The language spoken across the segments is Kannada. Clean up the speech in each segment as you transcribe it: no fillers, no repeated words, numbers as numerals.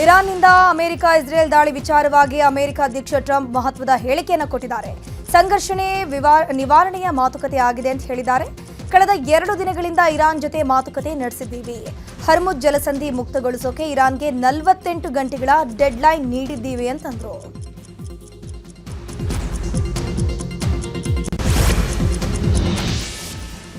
ಇರಾನ್ನಿಂದ ಅಮೆರಿಕ ಇಸ್ರೇಲ್ ದಾಳಿ ವಿಚಾರವಾಗಿ ಅಮೆರಿಕ ಅಧ್ಯಕ್ಷ ಟ್ರಂಪ್ ಮಹತ್ವದ ಹೇಳಿಕೆಯನ್ನು ಕೊಟ್ಟಿದ್ದಾರೆ. ಸಂಘರ್ಷಣೆ ನಿವಾರಣೆಯ ಮಾತುಕತೆ ಆಗಿದೆ ಅಂತ ಹೇಳಿದ್ದಾರೆ. ಕಳೆದ 2 ದಿನಗಳಿಂದ ಇರಾನ್ ಜೊತೆ ಮಾತುಕತೆ ನಡೆಸಿದ್ದೀವಿ. ಹರ್ಮುಜ್ ಜಲಸಂಧಿ ಮುಕ್ತಗೊಳಿಸೋಕೆ ಇರಾನ್ಗೆ 48 ಗಂಟೆಗಳ ಡೆಡ್ಲೈನ್ ನೀಡಿದ್ದೀವಿ ಅಂತಂದ್ರು.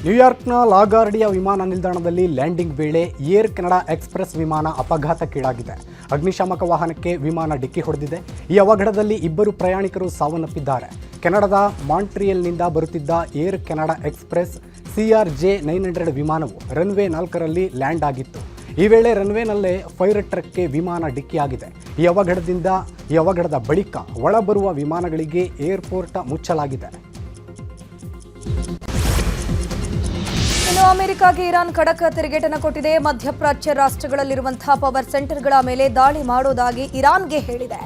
ನ್ಯೂಯಾರ್ಕ್ನ ಲಾಗಾರ್ಡಿಯಾ ವಿಮಾನ ನಿಲ್ದಾಣದಲ್ಲಿ ಲ್ಯಾಂಡಿಂಗ್ ವೇಳೆ ಏರ್ ಕೆನಡಾ ಎಕ್ಸ್‌ಪ್ರೆಸ್ ವಿಮಾನ ಅಪಘಾತಕ್ಕೀಡಾಗಿದೆ. ಅಗ್ನಿಶಾಮಕ ವಾಹನಕ್ಕೆ ವಿಮಾನ ಡಿಕ್ಕಿ ಹೊಡೆದಿದೆ. ಈ ಅವಘಡದಲ್ಲಿ 2 ಪ್ರಯಾಣಿಕರು ಸಾವನ್ನಪ್ಪಿದ್ದಾರೆ. ಕೆನಡಾದ ಮಾಂಟ್ರಿಯಲ್ನಿಂದ ಬರುತ್ತಿದ್ದ ಏರ್ ಕೆನಡಾ ಎಕ್ಸ್‌ಪ್ರೆಸ್ CRJ 900 ವಿಮಾನವು ರನ್ವೇ 4ರಲ್ಲಿ ಲ್ಯಾಂಡ್ ಆಗಿತ್ತು. ಈ ವೇಳೆ ರನ್ವೇನಲ್ಲೇ ಫೈರ್ ಟ್ರಕ್ಗೆ ವಿಮಾನ ಡಿಕ್ಕಿಯಾಗಿದೆ. ಈ ಅವಘಡದ ಬಳಿಕ ಒಳಬರುವ ವಿಮಾನಗಳಿಗೆ ಏರ್ಪೋರ್ಟ್ ಮುಚ್ಚಲಾಗಿದೆ. ಇನ್ನು ಅಮೆರಿಕಾಗೆ ಇರಾನ್ ಖಡಕ್ ತಿರುಗೇಟನ್ನು ಕೊಟ್ಟಿದೆ. ಮಧ್ಯಪ್ರಾಚ್ಯ ರಾಷ್ಟ್ರಗಳಲ್ಲಿರುವಂತಹ ಪವರ್ ಸೆಂಟರ್ಗಳ ಮೇಲೆ ದಾಳಿ ಮಾಡೋದಾಗಿ ಇರಾನ್ಗೆ ಹೇಳಿದೆ.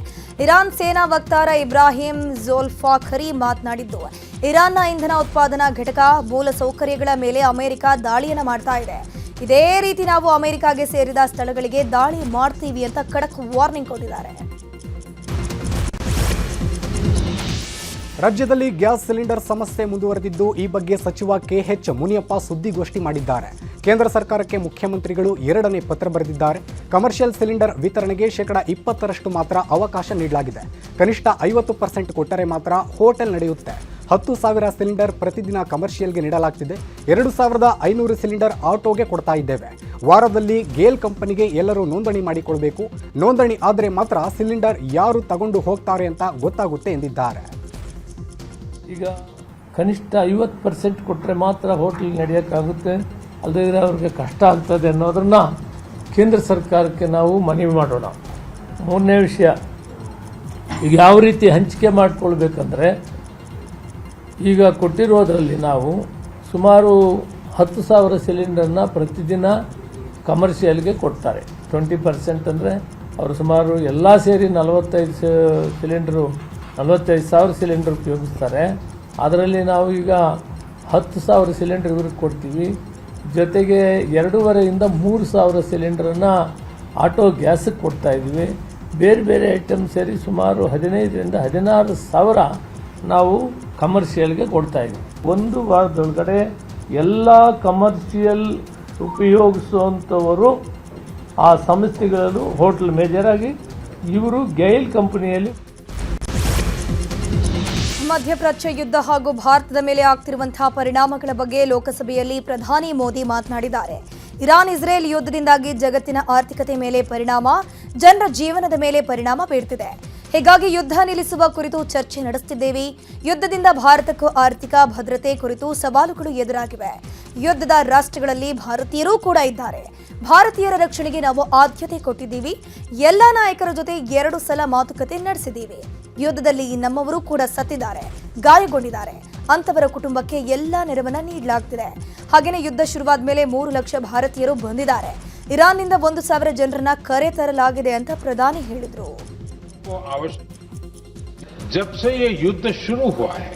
ಇರಾನ್ ಸೇನಾ ವಕ್ತಾರ ಇಬ್ರಾಹಿಂ ಝೋಲ್ಫಾಖರಿ ಮಾತನಾಡಿದ್ದು, ಇರಾನ್ನ ಇಂಧನ ಉತ್ಪಾದನಾ ಘಟಕ ಮೂಲಸೌಕರ್ಯಗಳ ಮೇಲೆ ಅಮೆರಿಕ ದಾಳಿಯನ್ನು ಮಾಡ್ತಾ ಇದೆ. ಇದೇ ರೀತಿ ನಾವು ಅಮೆರಿಕಾಗೆ ಸೇರಿದ ಸ್ಥಳಗಳಿಗೆ ದಾಳಿ ಮಾಡ್ತೀವಿ ಅಂತ ಖಡಕ್ ವಾರ್ನಿಂಗ್ ಕೊಟ್ಟಿದ್ದಾರೆ. ರಾಜ್ಯದಲ್ಲಿ ಗ್ಯಾಸ್ ಸಿಲಿಂಡರ್ ಸಮಸ್ಯೆ ಮುಂದುವರೆದಿದ್ದು, ಈ ಬಗ್ಗೆ ಸಚಿವ KH ಮುನಿಯಪ್ಪ ಸುದ್ದಿಗೋಷ್ಠಿ ಮಾಡಿದ್ದಾರೆ. ಕೇಂದ್ರ ಸರ್ಕಾರಕ್ಕೆ ಮುಖ್ಯಮಂತ್ರಿಗಳು 2ನೇ ಪತ್ರ ಬರೆದಿದ್ದಾರೆ. ಕಮರ್ಷಿಯಲ್ ಸಿಲಿಂಡರ್ ವಿತರಣೆಗೆ 20% ಮಾತ್ರ ಅವಕಾಶ ನೀಡಲಾಗಿದೆ. ಕನಿಷ್ಠ 50% ಕೊಟ್ಟರೆ ಮಾತ್ರ ಹೋಟೆಲ್ ನಡೆಯುತ್ತೆ. 10,000 ಸಿಲಿಂಡರ್ ಪ್ರತಿದಿನ ಕಮರ್ಷಿಯಲ್ಗೆ ನೀಡಲಾಗ್ತಿದೆ. 2,500 ಸಿಲಿಂಡರ್ ಆಟೋಗೆ ಕೊಡ್ತಾ ಇದ್ದೇವೆ. ವಾರದಲ್ಲಿ ಗೇಲ್ ಕಂಪನಿಗೆ ಎಲ್ಲರೂ ನೋಂದಣಿ ಮಾಡಿಕೊಳ್ಬೇಕು. ನೋಂದಣಿ ಆದರೆ ಮಾತ್ರ ಸಿಲಿಂಡರ್ ಯಾರು ತಗೊಂಡು ಹೋಗ್ತಾರೆ ಅಂತ ಗೊತ್ತಾಗುತ್ತೆ ಎಂದಿದ್ದಾರೆ. ಈಗ ಕನಿಷ್ಠ 50% ಕೊಟ್ಟರೆ ಮಾತ್ರ ಹೋಟೆಲ್ ನಡೆಯೋಕ್ಕಾಗುತ್ತೆ, ಅಲ್ಲದೇ ಅವ್ರಿಗೆ ಕಷ್ಟ ಆಗ್ತದೆ ಅನ್ನೋದನ್ನು ಕೇಂದ್ರ ಸರ್ಕಾರಕ್ಕೆ ನಾವು ಮನವಿ ಮಾಡೋಣ. 3ನೇ ವಿಷಯ, ಈಗ ಯಾವ ರೀತಿ ಹಂಚಿಕೆ ಮಾಡಿಕೊಳ್ಬೇಕಂದ್ರೆ, ಈಗ ಕೊಟ್ಟಿರೋದರಲ್ಲಿ ನಾವು ಸುಮಾರು 10,000 ಸಿಲಿಂಡರ್ನ ಪ್ರತಿದಿನ ಕಮರ್ಷಿಯಲ್ಗೆ ಕೊಡ್ತಾರೆ. 20% ಅಂದರೆ ಅವರು ಸುಮಾರು ಎಲ್ಲ ಸೇರಿ 45,000 ಸಿಲಿಂಡರ್ ಉಪಯೋಗಿಸ್ತಾರೆ. ಅದರಲ್ಲಿ ನಾವು ಈಗ 10,000 ಸಿಲಿಂಡರ್ ಇವ್ರಿಗೆ ಕೊಡ್ತೀವಿ. ಜೊತೆಗೆ 2,500ರಿಂದ 3,000 ಸಿಲಿಂಡರನ್ನು ಆಟೋ ಗ್ಯಾಸಿಗೆ ಕೊಡ್ತಾಯಿದ್ದೀವಿ. ಬೇರೆ ಬೇರೆ ಐಟಮ್ ಸೇರಿ ಸುಮಾರು 15,000ರಿಂದ 16,000 ನಾವು ಕಮರ್ಷಿಯಲ್ಗೆ ಕೊಡ್ತಾಯಿದ್ದೀವಿ. 1 ವಾರದೊಳಗಡೆ ಎಲ್ಲ ಕಮರ್ಷಿಯಲ್ ಉಪಯೋಗಿಸುವಂಥವರು ಆ ಸಂಸ್ಥೆಗಳಲ್ಲೂ ಹೋಟೆಲ್ ಮೇಜರಾಗಿ ಇವರು ಗೈಲ್ ಕಂಪನಿಯಲ್ಲಿ. ಮಧ್ಯಪ್ರಾಚ್ಯ ಯುದ್ಧ ಹಾಗೂ ಭಾರತದ ಮೇಲೆ ಆಗ್ತಿರುವಂತಹ ಪರಿಣಾಮಗಳ ಬಗ್ಗೆ ಲೋಕಸಭೆಯಲ್ಲಿ ಪ್ರಧಾನಿ ಮೋದಿ ಮಾತನಾಡಿದ್ದಾರೆ. ಇರಾನ್ ಇಸ್ರೇಲ್ ಯುದ್ಧದಿಂದಾಗಿ ಜಗತ್ತಿನ ಆರ್ಥಿಕತೆ ಮೇಲೆ ಪರಿಣಾಮ, ಜನರ ಜೀವನದ ಮೇಲೆ ಪರಿಣಾಮ ಬೀರ್ತಿದೆ. ಹೀಗಾಗಿ ಯುದ್ಧ ನಿಲ್ಲಿಸುವ ಕುರಿತು ಚರ್ಚೆ ನಡೆಸುತ್ತಿದ್ದೇವೆ. ಯುದ್ಧದಿಂದ ಭಾರತಕ್ಕೂ ಆರ್ಥಿಕ ಭದ್ರತೆ ಕುರಿತು ಸವಾಲುಗಳು ಎದುರಾಗಿವೆ. ಯುದ್ಧದ ರಾಷ್ಟ್ರಗಳಲ್ಲಿ ಭಾರತೀಯರೂ ಕೂಡ ಇದ್ದಾರೆ. ಭಾರತೀಯರ ರಕ್ಷಣೆಗೆ ನಾವು ಆದ್ಯತೆ ಕೊಟ್ಟಿದ್ದೀವಿ. ಎಲ್ಲ ನಾಯಕರ ಜೊತೆ 2 ಸಲ ಮಾತುಕತೆ ನಡೆಸಿದ್ದೀವಿ. ಯುದ್ಧದಲ್ಲಿ ನಮ್ಮವರು ಕೂಡ ಸತ್ತಿದ್ದಾರೆ, ಗಾಯಗೊಂಡಿದ್ದಾರೆ. ಅಂತವರ ಕುಟುಂಬಕ್ಕೆ ಎಲ್ಲ ನೆರವನ್ನ ನೀಡಲಾಗ್ತಿದೆ. ಹಾಗೆಯೇ ಯುದ್ಧ ಶುರುವಾದ ಮೇಲೆ 3 ಲಕ್ಷ ಭಾರತೀಯರು ಬಂದಿದ್ದಾರೆ. ಇರಾನ್ನಿಂದ 1,000 ಜನರನ್ನ ಕರೆ ತರಲಾಗಿದೆ ಅಂತ ಪ್ರಧಾನಿ ಹೇಳಿದರು. जब से ये युद्ध शुरू हुआ है,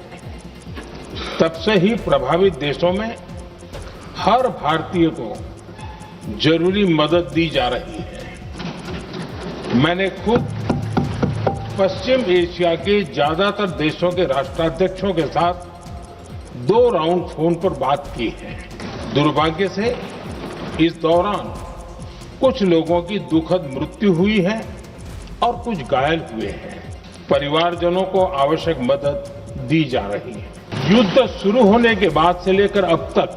तब से ही प्रभावित देशों में हर भारतीय को जरूरी मदद दी जा रही है. मैंने खुद पश्चिम एशिया के ज्यादातर देशों के राष्ट्राध्यक्षों के साथ 2 राउंड फोन पर बात की है. दुर्भाग्य से इस दौरान कुछ लोगों की दुखद मृत्यु हुई है और कुछ घायल हुए हैं. परिवारजनों को आवश्यक मदद दी जा रही है. युद्ध शुरू होने के बाद से लेकर अब तक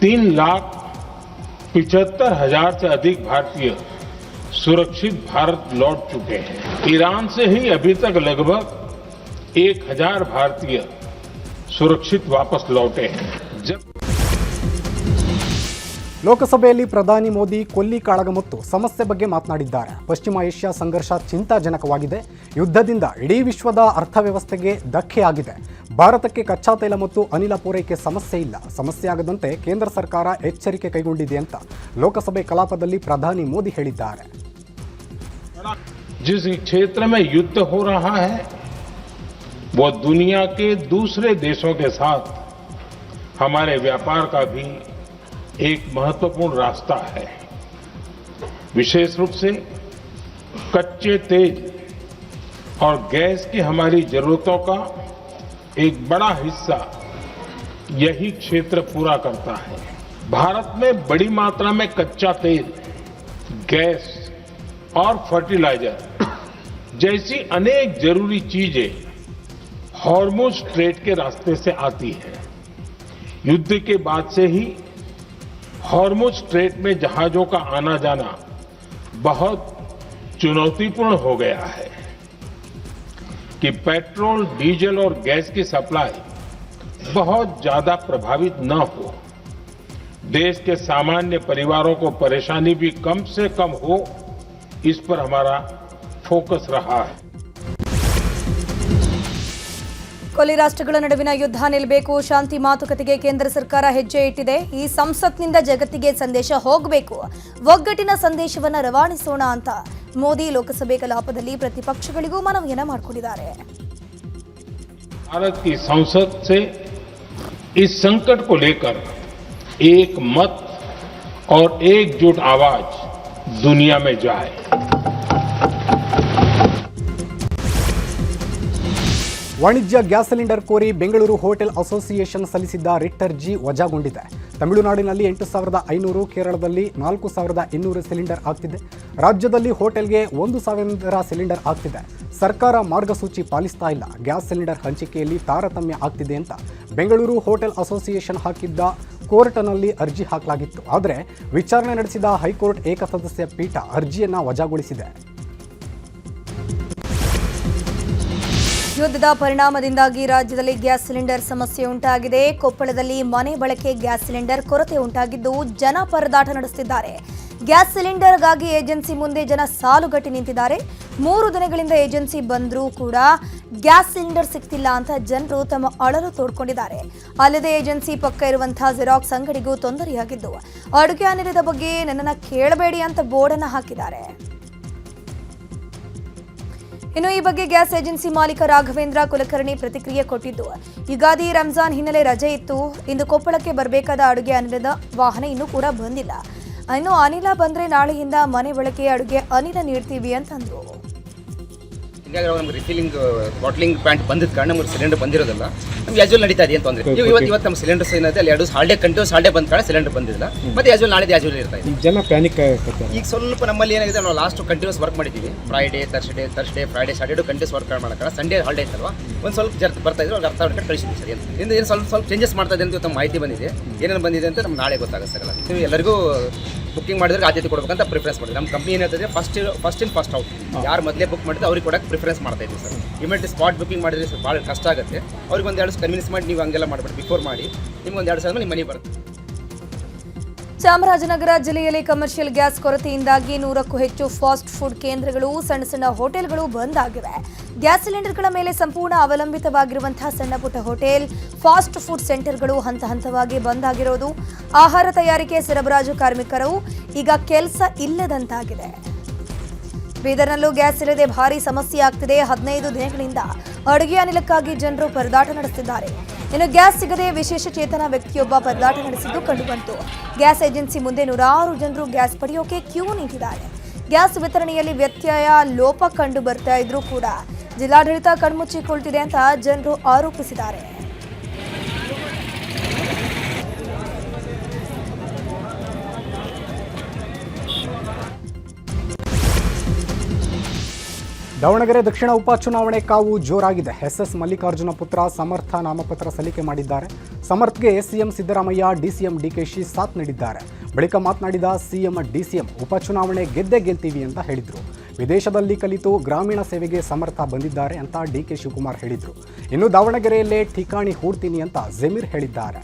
3,75,000 से अधिक भारतीय सुरक्षित भारत लौट चुके हैं. ईरान से ही अभी तक लगभग 1,000 भारतीय सुरक्षित वापस लौटे हैं. ಲೋಕಸಭೆಯಲ್ಲಿ ಪ್ರಧಾನಿ ಮೋದಿ ಕೊಲ್ಲಿ ಕಾಳಗ ಮತ್ತು ಸಮಸ್ಯೆ ಬಗ್ಗೆ ಮಾತನಾಡಿದ್ದಾರೆ. ಪಶ್ಚಿಮ ಏಷ್ಯಾ ಸಂಘರ್ಷ ಚಿಂತಾಜನಕವಾಗಿದೆ. ಯುದ್ಧದಿಂದ ಇಡೀ ವಿಶ್ವದ ಅರ್ಥವ್ಯವಸ್ಥೆಗೆ ಧಕ್ಕೆಯಾಗಿದೆ. ಭಾರತಕ್ಕೆ ಕಚ್ಚಾ ತೈಲ ಮತ್ತು ಅನಿಲ ಪೂರೈಕೆ ಸಮಸ್ಯೆ ಇಲ್ಲ. ಸಮಸ್ಯೆ ಆಗದಂತೆ ಕೇಂದ್ರ ಸರ್ಕಾರ ಎಚ್ಚರಿಕೆ ಕೈಗೊಂಡಿದೆ ಅಂತ ಲೋಕಸಭೆ ಕಲಾಪದಲ್ಲಿ ಪ್ರಧಾನಿ ಮೋದಿ ಹೇಳಿದ್ದಾರೆ. जिस क्षेत्र में युद्ध हो रहा है वो दुनिया के दूसरे देशों के साथ हमारे व्यापार का भी एक महत्वपूर्ण रास्ता है. विशेष रूप से कच्चे तेल और गैस की हमारी जरूरतों का एक बड़ा हिस्सा यही क्षेत्र पूरा करता है। भारत में बड़ी मात्रा में कच्चा तेल, गैस और फर्टिलाइजर जैसी अनेक जरूरी चीजें हॉर्मुज स्ट्रेट के रास्ते से आती हैं। युद्ध के बाद से ही हॉर्मुज स्ट्रेट में जहाजों का आना जाना बहुत चुनौतीपूर्ण हो गया है कि पेट्रोल, डीजल और गैस की सप्लाई बहुत ज्यादा प्रभावित न हो, देश के सामान्य परिवारों को परेशानी भी कम से कम हो, इस पर हमारा फोकस रहा है। ಕೊಲ್ಲಿ ರಾಷ್ಟ್ರಗಳ ನಡುವಿನ ಯುದ್ಧ ನಿಲ್ಲಬೇಕು, ಶಾಂತಿ ಮಾತುಕತೆಗೆ ಕೇಂದ್ರ ಸರ್ಕಾರ ಹೆಜ್ಜೆ ಇಟ್ಟಿದೆ. ಈ ಸಂಸತ್ನಿಂದ ಜಗತ್ತಿಗೆ ಸಂದೇಶ ಹೋಗಬೇಕು, ಒಗ್ಗಟ್ಟಿನ ಸಂದೇಶವನ್ನು ರವಾನಿಸೋಣ ಅಂತ ಮೋದಿ ಲೋಕಸಭೆ ಕಲಾಪದಲ್ಲಿ ಪ್ರತಿಪಕ್ಷಗಳಿಗೂ ಮನವಿಯನ್ನ ಮಾಡಿಕೊಂಡಿದ್ದಾರೆ. भारत की संसद से इस संकट को लेकर एक मत और एकजुट आवाज दुनिया में जाए। ವಾಣಿಜ್ಯ ಗ್ಯಾಸ್ ಸಿಲಿಂಡರ್ ಕೋರಿ ಬೆಂಗಳೂರು ಹೋಟೆಲ್ ಅಸೋಸಿಯೇಷನ್ ಸಲ್ಲಿಸಿದ್ದ ರಿಟ್ ಅರ್ಜಿ ವಜಾಗೊಂಡಿದೆ. ತಮಿಳುನಾಡಿನಲ್ಲಿ 8,500, ಕೇರಳದಲ್ಲಿ 4,200 ಸಿಲಿಂಡರ್ ಆಗ್ತಿದೆ. ರಾಜ್ಯದಲ್ಲಿ ಹೋಟೆಲ್ಗೆ 1,000 ಸಿಲಿಂಡರ್ ಆಗ್ತಿದೆ. ಸರ್ಕಾರ ಮಾರ್ಗಸೂಚಿ ಪಾಲಿಸ್ತಾ ಇಲ್ಲ, ಗ್ಯಾಸ್ ಸಿಲಿಂಡರ್ ಹಂಚಿಕೆಯಲ್ಲಿ ತಾರತಮ್ಯ ಆಗ್ತಿದೆ ಅಂತ ಬೆಂಗಳೂರು ಹೋಟೆಲ್ ಅಸೋಸಿಯೇಷನ್ ಹಾಕಿದ್ದ ಕೋರ್ಟ್ನಲ್ಲಿ ಅರ್ಜಿ ಹಾಕಲಾಗಿತ್ತು. ಆದರೆ ವಿಚಾರಣೆ ನಡೆಸಿದ ಹೈಕೋರ್ಟ್ ಏಕಸದಸ್ಯ ಪೀಠ ಅರ್ಜಿಯನ್ನು ವಜಾಗೊಳಿಸಿದೆ. ಯುದ್ಧದ ಪರಿಣಾಮದಿಂದಾಗಿ ರಾಜ್ಯದಲ್ಲಿ ಗ್ಯಾಸ್ ಸಿಲಿಂಡರ್ ಸಮಸ್ಯೆ ಉಂಟಾಗಿದೆ. ಕೊಪ್ಪಳದಲ್ಲಿ ಮನೆ ಬಳಕೆ ಗ್ಯಾಸ್ ಸಿಲಿಂಡರ್ ಕೊರತೆ ಉಂಟಾಗಿದ್ದು ಜನ ಪರದಾಟ ನಡೆಸುತ್ತಿದ್ದಾರೆ. ಗ್ಯಾಸ್ ಸಿಲಿಂಡರ್ಗಾಗಿ ಏಜೆನ್ಸಿ ಮುಂದೆ ಜನ ಸಾಲುಗಟ್ಟಿ ನಿಂತಿದ್ದಾರೆ. 3 ದಿನಗಳಿಂದ ಏಜೆನ್ಸಿ ಬಂದರೂ ಕೂಡ ಗ್ಯಾಸ್ ಸಿಲಿಂಡರ್ ಸಿಗ್ತಿಲ್ಲ ಅಂತ ಜನರು ತಮ್ಮ ಅಳಲು ತೋಡ್ಕೊಂಡಿದ್ದಾರೆ. ಅಲ್ಲದೆ ಏಜೆನ್ಸಿ ಪಕ್ಕ ಇರುವಂತಹ ಜೆರಾಕ್ಸ್ ಅಂಗಡಿಗೂ ತೊಂದರೆಯಾಗಿದ್ದು ಅಡುಗೆ ಅನಿಲದ ಬಗ್ಗೆ ನನ್ನನ್ನು ಕೇಳಬೇಡಿ ಅಂತ ಬೋರ್ಡನ್ನು ಹಾಕಿದ್ದಾರೆ. ಇನ್ನು ಈ ಬಗ್ಗೆ ಗ್ಯಾಸ್ ಏಜೆನ್ಸಿ ಮಾಲೀಕ ರಾಘವೇಂದ್ರ ಕುಲಕರ್ಣಿ ಪ್ರತಿಕ್ರಿಯೆ ಕೊಟ್ಟಿದ್ದು, ಯುಗಾದಿ ರಂಜಾನ್ ಹಿನ್ನೆಲೆ ರಜೆ ಇತ್ತು. ಇಂದು ಕೊಪ್ಪಳಕ್ಕೆ ಬರಬೇಕಾದ ಅಡುಗೆ ಅನಿಲದ ವಾಹನ ಇನ್ನೂ ಕೂಡ ಬಂದಿಲ್ಲ. ಇನ್ನು ಅನಿಲ ಬಂದ್ರೆ ನಾಳೆಯಿಂದ ಮನೆ ಬಳಕೆ ಅಡುಗೆ ಅನಿಲ ನೀಡ್ತೀವಿ ಅಂತಂದ್ರು. ಹಿಂಗಾಗಿ ನಮ್ಗೆ ರಿಫಿಲಿಂಗ್ ಬಾಟ್ಲಿಂಗ್ ಪ್ಲಾಂಟ್ ಬಂದಿದ್ದ ಕಾರಣ ನಮ್ಗೆ ಸಿಲಿಂಡರ್ ಬಂದಿರೋದಿಲ್ಲ. ನಮ್ಗೆ ಯಾಜುವಲ್ ನಡೀತಾ ಇದೆ ಅಂತ ಅಂದ್ರೆ ಇವತ್ತು ನಮ್ಮ ಸಿಲಿಂಡರ್ಸ್ ಏನಿದೆ ಅಲ್ಲಿ 2 ಹಾಲ್ಡೇ ಕಂಟಿನ್ಯೂಸ್ ಹಾಲ್ಡೇ ಬಂದ ಕಾರಣ ಸಿಲಿಂಡರ್ ಬಂದಿಲ್ಲ. ಮತ್ತೆ ಯಾಜುವಲ್ ನಾಳೆ ಯಾಜುವಲ್ ಇರ್ತಾ ಇದೆ. ಜನ ಪ್ಯಾನಿಕ್ ಈಗ ಸ್ವಲ್ಪ ನಮ್ಮಲ್ಲಿ ಏನಾಗಿದೆ, ನಾವು ಲಾಸ್ಟ್ ಕಂಟಿನ್ಯೂಸ್ ವರ್ಕ್ ಮಾಡಿದ್ದೀವಿ. Friday Friday Saturday continues work ಮಾಡೋಣ. ಸಂಡೇ ಹಾಲ್ಡೇ ಇತ್ತಲ್ವಾ, ಒಂದು ಸ್ವಲ್ಪ ಬರ್ತಾ ಇದ್ರು ಅವ್ರಿಗೆ ಅರ್ಥ ಮಾಡ್ಕೊಂಡು ಕಳಿಸಿದ್ವಿ ಸರ್. ಏನು ಸ್ವಲ್ಪ ಚೇಂಜಸ್ ಮಾಡ್ತಾ ಇದೆ ಅಂತ ನಮ್ಮ ಮಾಹಿತಿ ಬಂದಿದೆ. ಏನೇನು ಬಂದಿದೆ ಅಂತ ನಮ್ಗೆ ನಾಳೆ ಗೊತ್ತಾಗುತ್ತೆ. ನೀವು ಎಲ್ಲರಿಗೂ ಬುಕ್ಕಿಂಗ್ ಮಾಡಿದ್ರೆ ಆದ್ಯತೆ ಕೊಡಬೇಕಂತ ಪ್ರಿಫರೆನ್ಸ್ ಮಾಡಿದ್ವಿ. ನಮ್ಮ ಕಂಪ್ನಿ ಏನಾಗ್ತದೆ ಫಸ್ಟ್ ಇನ್ ಫಸ್ಟ್ ಔಟ್, ಯಾರು ಮೊದಲೇ ಬುಕ್ ಮಾಡಿದ್ರೆ ಅವ್ರಿಗೆ ಕೊಡೋಕ್ಕೆ ಪ್ರಿಫರೆನ್ಸ್ ಮಾಡ್ತಾ ಇದ್ದೀವಿ ಸರ್. ಇಮಿಡಿಯೇಟ್ ಸ್ಪಾಟ್ ಬುಕ್ಕಿಂಗ್ ಮಾಡಿದ್ರೆ ಸರ್ ಭಾಳ ಕಷ್ಟ ಆಗುತ್ತೆ. ಅವ್ರಿಗೆ ಒಂದು 2 ಕನ್ವಿನ್ಸ್ ಮಾಡಿ ನೀವು ಹಂಗೆಲ್ಲ ಮಾಡಬೇಡಿ, ಬಿಫೋರ್ ಮಾಡಿ ನಿಮ್ಗೆ ಒಂದು 2 ಸಾವಿರ ನಿಮ್ಮ ಮನೆ ಬರುತ್ತೆ. ಚಾಮರಾಜನಗರ ಜಿಲ್ಲೆಯಲ್ಲಿ ಕಮರ್ಷಿಯಲ್ ಗ್ಯಾಸ್ ಕೊರತೆಯಿಂದಾಗಿ 100ಕ್ಕೂ ಹೆಚ್ಚು ಫಾಸ್ಟ್ ಫುಡ್ ಕೇಂದ್ರಗಳು, ಸಣ್ಣ ಹೋಟೆಲ್ಗಳು ಬಂದ್ ಆಗಿವೆ. ಗ್ಯಾಸ್ ಸಿಲಿಂಡರ್ಗಳ ಮೇಲೆ ಸಂಪೂರ್ಣ ಅವಲಂಬಿತವಾಗಿರುವಂತಹ ಸಣ್ಣ ಪುಟ್ಟ ಹೋಟೆಲ್, ಫಾಸ್ಟ್ ಫುಡ್ ಸೆಂಟರ್ಗಳು ಹಂತವಾಗಿ ಬಂದ್ ಆಗಿರೋದು, ಆಹಾರ ತಯಾರಿಕೆ ಸರಬರಾಜು ಕಾರ್ಮಿಕರು ಈಗ ಕೆಲಸ ಇಲ್ಲದಂತಾಗಿದೆ. ಬೀದರ್ನಲ್ಲೂ ಗ್ಯಾಸ್ ಇಲ್ಲದೆ ಭಾರಿ ಸಮಸ್ಯೆ ಆಗ್ತಿದೆ. 15 ದಿನಗಳಿಂದ ಅಡುಗೆ ಅನಿಲಕ್ಕಾಗಿ ಜನರು ಪರದಾಟ ನಡೆಸುತ್ತಿದ್ದಾರೆ. ಇನ್ನು ಗ್ಯಾಸ್ ಸಿಗದೆ ವಿಶೇಷ ಚೇತನ ವ್ಯಕ್ತಿಯೊಬ್ಬ ಪರದಾಟ ನಡೆಸಿದ್ದು ಕಂಡುಬಂತು. ಗ್ಯಾಸ್ ಏಜೆನ್ಸಿ ಮುಂದೆ 100 ಜನರು ಗ್ಯಾಸ್ ಪಡೆಯೋಕೆ ಕ್ಯೂ ನಿಂತಿದ್ದಾರೆ. ಗ್ಯಾಸ್ ವಿತರಣೆಯಲ್ಲಿ ವ್ಯತ್ಯಯ, ಲೋಪ ಕಂಡು ಬರ್ತಾ ಇದ್ರೂ ಕೂಡ ಜಿಲ್ಲಾಡಳಿತ ಕಣ್ಮುಚ್ಚಿಕೊಳ್ತಿದೆ ಅಂತ ಜನರು ಆರೋಪಿಸಿದ್ದಾರೆ. ದಾವಣಗೆರೆ ದಕ್ಷಿಣ ಉಪಚುನಾವಣೆ ಕಾವು ಜೋರಾಗಿದೆ. ಎಸ್ ಮಲ್ಲಿಕಾರ್ಜುನ ಪುತ್ರ ಸಮರ್ಥ ನಾಮಪತ್ರ ಸಲ್ಲಿಕೆ ಮಾಡಿದ್ದಾರೆ. ಸಮರ್ಥ್ಗೆ ಸಿಎಂ ಸಿದ್ದರಾಮಯ್ಯ, ಡಿಸಿಎಂ ಡಿಕೆಶಿ ಸಾಥ್ ನೀಡಿದ್ದಾರೆ. ಬಳಿಕ ಮಾತನಾಡಿದ ಸಿಎಂ ಡಿಸಿಎಂ ಉಪಚುನಾವಣೆ ಗೆಲ್ತೀವಿ ಅಂತ ಹೇಳಿದರು. ವಿದೇಶದಲ್ಲಿ ಕಲಿತು ಗ್ರಾಮೀಣ ಸೇವೆಗೆ ಸಮರ್ಥ ಬಂದಿದ್ದಾರೆ ಅಂತ ಡಿಕೆ ಶಿವಕುಮಾರ್ ಹೇಳಿದರು. ಇನ್ನು ದಾವಣಗೆರೆಯಲ್ಲೇ ಠಿಕಾಣಿ ಹೂಡ್ತೀನಿ ಅಂತ ಜಮೀರ್ ಹೇಳಿದ್ದಾರೆ.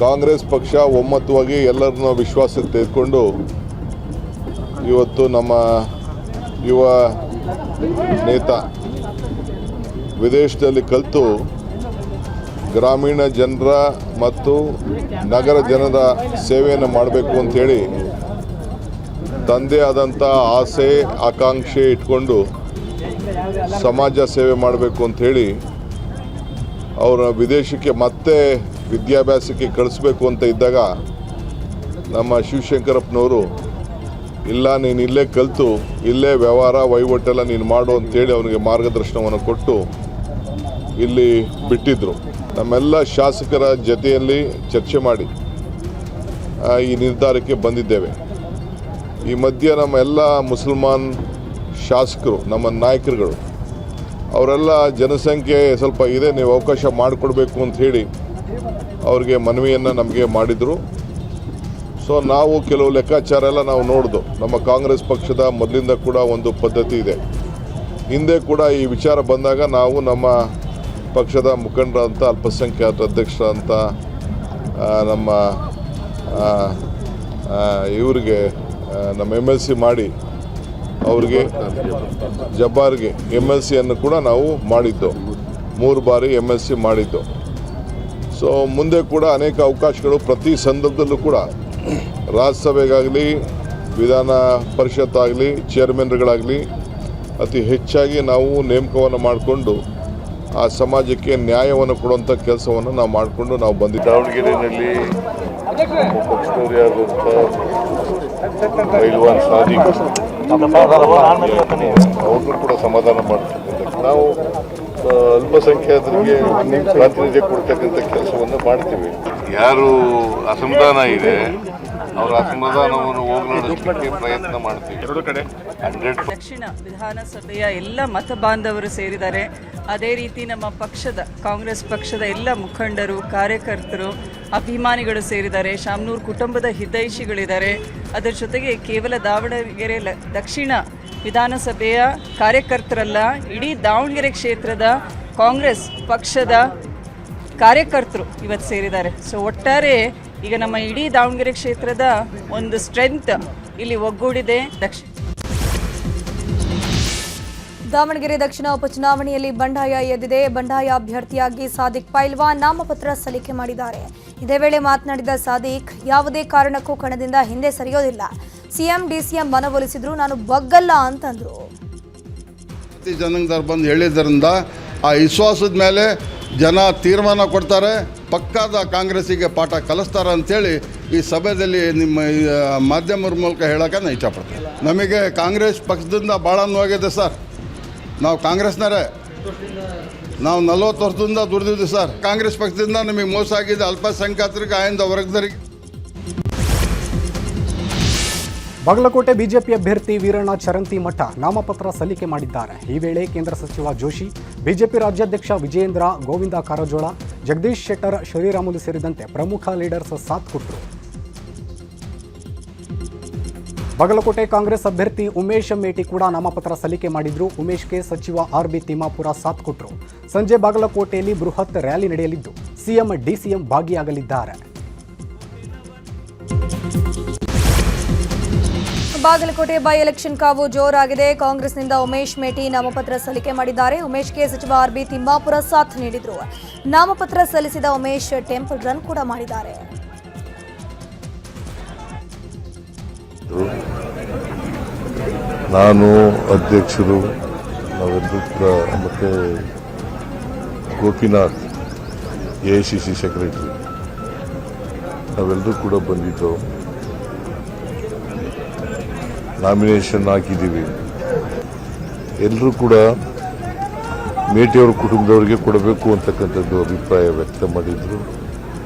ಕಾಂಗ್ರೆಸ್ ಪಕ್ಷ ಒಮ್ಮತವಾಗಿ ಎಲ್ಲರನ್ನ ವಿಶ್ವಾಸಕ್ಕೆ ತೆಗೆದುಕೊಂಡು ಇವತ್ತು ನಮ್ಮ ಯುವ ನೇತ ವಿದೇಶದಲ್ಲಿ ಕಲಿತು ಗ್ರಾಮೀಣ ಜನರ ಮತ್ತು ನಗರ ಜನರ ಸೇವೆಯನ್ನು ಮಾಡಬೇಕು ಅಂಥೇಳಿ ತಂದೆ ಆದಂಥ ಆಸೆ ಆಕಾಂಕ್ಷೆ ಇಟ್ಕೊಂಡು ಸಮಾಜ ಸೇವೆ ಮಾಡಬೇಕು ಅಂಥೇಳಿ ಅವರ ವಿದೇಶಕ್ಕೆ ಮತ್ತೆ ವಿದ್ಯಾಭ್ಯಾಸಕ್ಕೆ ಕಳಿಸ್ಬೇಕು ಅಂತ ಇದ್ದಾಗ ನಮ್ಮ ಶಿವಶಂಕರಪ್ಪನವರು ಇಲ್ಲ ನೀನು ಇಲ್ಲೇ ಕಲಿತು ಇಲ್ಲೇ ವ್ಯವಹಾರ ವಹಿವಾಟೆಲ್ಲ ನೀನು ಮಾಡು ಅಂತೇಳಿ ಅವನಿಗೆ ಮಾರ್ಗದರ್ಶನವನ್ನು ಕೊಟ್ಟು ಇಲ್ಲಿ ಬಿಟ್ಟಿದ್ದರು. ನಮ್ಮೆಲ್ಲ ಶಾಸಕರ ಜೊತೆಯಲ್ಲಿ ಚರ್ಚೆ ಮಾಡಿ ಈ ನಿರ್ಧಾರಕ್ಕೆ ಬಂದಿದ್ದೇವೆ. ಈ ಮಧ್ಯೆ ನಮ್ಮ ಎಲ್ಲ ಮುಸಲ್ಮಾನ್ ಶಾಸಕರು, ನಮ್ಮ ನಾಯಕರುಗಳು ಅವರೆಲ್ಲ ಜನಸಂಖ್ಯೆ ಸ್ವಲ್ಪ ಇದೆ, ನೀವು ಅವಕಾಶ ಮಾಡಿಕೊಡ್ಬೇಕು ಅಂತ ಹೇಳಿ ಅವ್ರಿಗೆ ಮನವಿಯನ್ನು ನಮಗೆ ಮಾಡಿದರು. ಸೊ ನಾವು ಕೆಲವು ಲೆಕ್ಕಾಚಾರ ಎಲ್ಲ ನಾವು ನೋಡಿದು. ನಮ್ಮ ಕಾಂಗ್ರೆಸ್ ಪಕ್ಷದ ಮೊದಲಿಂದ ಕೂಡ ಒಂದು ಪದ್ಧತಿ ಇದೆ. ಹಿಂದೆ ಕೂಡ ಈ ವಿಚಾರ ಬಂದಾಗ ನಾವು ನಮ್ಮ ಪಕ್ಷದ ಮುಖಂಡರಂತ ಅಲ್ಪಸಂಖ್ಯಾತ ಅಧ್ಯಕ್ಷರಂತ ನಮ್ಮ ಇವರಿಗೆ ನಮ್ಮ MLC ಮಾಡಿ ಅವ್ರಿಗೆ ಜಬ್ಬಾರ್ಗೆ MLCಯನ್ನು ಕೂಡ ನಾವು ಮಾಡಿದ್ದು, 3 ಬಾರಿ MLC ಮಾಡಿದ್ದು. ಸೊ ಮುಂದೆ ಕೂಡ ಅನೇಕ ಅವಕಾಶಗಳು ಪ್ರತಿ ಸಂದರ್ಭದಲ್ಲೂ ಕೂಡ ರಾಜ್ಯಸಭೆಗಾಗಲಿ ವಿಧಾನ ಪರಿಷತ್ ಆಗಲಿ ಚೇರ್ಮನ್ಗಳಾಗಲಿ ಅತಿ ಹೆಚ್ಚಾಗಿ ನಾವು ನೇಮಕವನ್ನು ಮಾಡಿಕೊಂಡು ಆ ಸಮಾಜಕ್ಕೆ ನ್ಯಾಯವನ್ನು ಕೊಡುವಂಥ ಕೆಲಸವನ್ನು ನಾವು ಮಾಡಿಕೊಂಡು ನಾವು ಬಂದಿದ್ದೇವೆ. ದಾವಣಗೆರೆಯಲ್ಲಿ ನಮ್ಮ ಪಕ್ಷದವರು ಯಾರು ಅಂತ ಪೈಲ್ವಾನ್ ಸಾದಿಕ್ ಅವ್ರನ್ನೂ ಕೂಡ ಸಮಾಧಾನ ಮಾಡ್ತಕ್ಕಂಥ ನಾವು ಅಲ್ಪಸಂಖ್ಯಾತರಿಗೆ ಪ್ರಾತಿನಿಧ್ಯ ಕೊಡ್ತಕ್ಕಂಥ ಕೆಲಸವನ್ನು ಮಾಡ್ತೀವಿ. ಯಾರು ಅಸಮಾಧಾನ ಇದೆ ಅವರ ಅಸಮಾಧಾನವನ್ನು ಹೋಗಲಾಡಿಸಲಿಕ್ಕೆ ಪ್ರಯತ್ನ ಮಾಡ್ತೀವಿ. 100% ದಕ್ಷಿಣ ವಿಧಾನಸಭೆಯ ಎಲ್ಲ ಮತ ಬಾಂಧವರು ಸೇರಿದ್ದಾರೆ. ಅದೇ ರೀತಿ ನಮ್ಮ ಪಕ್ಷದ ಕಾಂಗ್ರೆಸ್ ಪಕ್ಷದ ಎಲ್ಲ ಮುಖಂಡರು, ಕಾರ್ಯಕರ್ತರು, ಅಭಿಮಾನಿಗಳು ಸೇರಿದ್ದಾರೆ. ಶಾಮನೂರು ಕುಟುಂಬದ ಹಿತೈಷಿಗಳಿದ್ದಾರೆ. ಅದರ ಜೊತೆಗೆ ಕೇವಲ ದಾವಣಗೆರೆ ದಕ್ಷಿಣ ವಿಧಾನಸಭೆಯ ಕಾರ್ಯಕರ್ತರಲ್ಲ, ಇಡೀ ದಾವಣಗೆರೆ ಕ್ಷೇತ್ರದ ಕಾಂಗ್ರೆಸ್ ಪಕ್ಷದ ಕಾರ್ಯಕರ್ತರು ಇವತ್ತು ಸೇರಿದ್ದಾರೆ. ಸೊ ಒಟ್ಟಾರೆ ಈಗ ನಮ್ಮ ಇಡೀ ದಾವಣಗೆರೆ ಕ್ಷೇತ್ರದ ಒಂದು ಸ್ಟ್ರೆಂತ್ ಇಲ್ಲಿ ಒಗ್ಗೂಡಿದೆ. ದಾವಣಗೆರೆ ದಕ್ಷಿಣ ಉಪಚುನಾವಣೆಯಲ್ಲಿ ಬಂಡಾಯ ಎದ್ದಿದೆ. ಬಂಡಾಯ ಅಭ್ಯರ್ಥಿಯಾಗಿ ಸಾದಿಕ್ ಪೈಲ್ವಾನ್ ನಾಮಪತ್ರ ಸಲ್ಲಿಕೆ ಮಾಡಿದ್ದಾರೆ. ಇದೇ ವೇಳೆ ಮಾತನಾಡಿದ ಸಾದಿಕ್, ಯಾವುದೇ ಕಾರಣಕ್ಕೂ ಕಣದಿಂದ ಹಿಂದೆ ಸರಿಯೋದಿಲ್ಲ. ಸಿಎಂ DCM ಮನವೊಲಿಸಿದ್ರು, ನಾನು ಬಗ್ಗಲ್ಲ ಅಂತಂದ್ರು. ಜನಾಂಗದವ್ರು ಬಂದು ಹೇಳಿದ್ರಿಂದ ಆ ವಿಶ್ವಾಸದ ಮೇಲೆ ಜನ ತೀರ್ಮಾನ ಕೊಡ್ತಾರೆ, ಪಕ್ಕಾದ ಕಾಂಗ್ರೆಸ್ಸಿಗೆ ಪಾಠ ಕಲಿಸ್ತಾರೆ ಅಂಥೇಳಿ ಈ ಸಭೆಯಲ್ಲಿ ನಿಮ್ಮ ಮಾಧ್ಯಮದ ಮೂಲಕ ಹೇಳೋಕೆ ನಾನು ಇಷ್ಟಪಡ್ತೀನಿ. ನಮಗೆ ಕಾಂಗ್ರೆಸ್ ಪಕ್ಷದಿಂದ ಭಾಳ ನೋವಾಗಿದೆ ಸರ್. ನಾವು ಕಾಂಗ್ರೆಸ್ನವರೇ, ನಾವು 40 ವರ್ಷದಿಂದ ದುಡಿದಿದ್ವಿ ಸರ್. ಕಾಂಗ್ರೆಸ್ ಪಕ್ಷದಿಂದ ನಮಗೆ ಮೋಸ ಆಗಿದೆ, ಅಲ್ಪಸಂಖ್ಯಾತರಿಗೆ ಆಯಿಂದ ವರ್ಗದವರಿಗೆ. ಬಾಗಲಕೋಟೆ ಬಿಜೆಪಿ ಅಭ್ಯರ್ಥಿ ವೀರಣ್ಣ ಚರಂತಿಮಠ ನಾಮಪತ್ರ ಸಲ್ಲಿಕೆ ಮಾಡಿದ್ದಾರೆ. ಈ ವೇಳೆ ಕೇಂದ್ರ ಸಚಿವ ಜೋಶಿ, ಬಿಜೆಪಿ ರಾಜ್ಯಾಧ್ಯಕ್ಷ ವಿಜಯೇಂದ್ರ, ಗೋವಿಂದ ಕಾರಜೋಳ, ಜಗದೀಶ್ ಶೆಟ್ಟರ್, ಶ್ರೀರಾಮುಲು ಸೇರಿದಂತೆ ಪ್ರಮುಖ ಲೀಡರ್ಸ್ ಸಾಥ್ ಕೊಟ್ಟರು. ಬಾಗಲಕೋಟೆ ಕಾಂಗ್ರೆಸ್ ಅಭ್ಯರ್ಥಿ ಉಮೇಶ್ ಮೇಟಿ ಕೂಡ ನಾಮಪತ್ರ ಸಲ್ಲಿಕೆ ಮಾಡಿದ್ರು. ಉಮೇಶ್ಗೆ ಸಚಿವ RB ತಿಮ್ಮಾಪುರ ಸಾಥ್ ಕೊಟ್ಟರು. ಸಂಜೆ ಬಾಗಲಕೋಟೆಯಲ್ಲಿ ಬೃಹತ್ ರ್ಯಾಲಿ ನಡೆಯಲಿದ್ದು ಸಿಎಂ DCM ಭಾಗಿಯಾಗಲಿದ್ದಾರೆ. ಬಾಗಲಕೋಟೆ ಬೈ ಎಲೆಕ್ಷನ್ ಕಾವು ಜೋರಾಗಿದೆ. ಕಾಂಗ್ರೆಸ್ನಿಂದ ಉಮೇಶ್ ಮೇಟಿ ನಾಮಪತ್ರ ಸಲ್ಲಿಕೆ ಮಾಡಿದ್ದಾರೆ. ಉಮೇಶ್ಗೆ ಸಚಿವ RB ತಿಮ್ಮಾಪುರ ಸಾಥ್ ನೀಡಿದ್ರು. ನಾಮಪತ್ರ ಸಲ್ಲಿಸಿದ ಉಮೇಶ್ ಟೆಂಪಲ್ ರನ್ ಕೂಡ ಮಾಡಿದ್ದಾರೆ. ನಾನು ಅಧ್ಯಕ್ಷರು ನಾವೆಲ್ಲರೂ ಕೂಡ ಮತ್ತು ಗೋಪಿನಾಥ್ AICC ಸೆಕ್ರೆಟರಿ ನಾವೆಲ್ಲರೂ ಕೂಡ ಬಂದಿದ್ದು ನಾಮಿನೇಷನ್ ಹಾಕಿದ್ದೀವಿ. ಎಲ್ಲರೂ ಕೂಡ ಮೇಟಿಯವರ ಕುಟುಂಬದವರಿಗೆ ಕೊಡಬೇಕು ಅಂತಕ್ಕಂಥದ್ದು ಅಭಿಪ್ರಾಯ ವ್ಯಕ್ತ ಮಾಡಿದರು.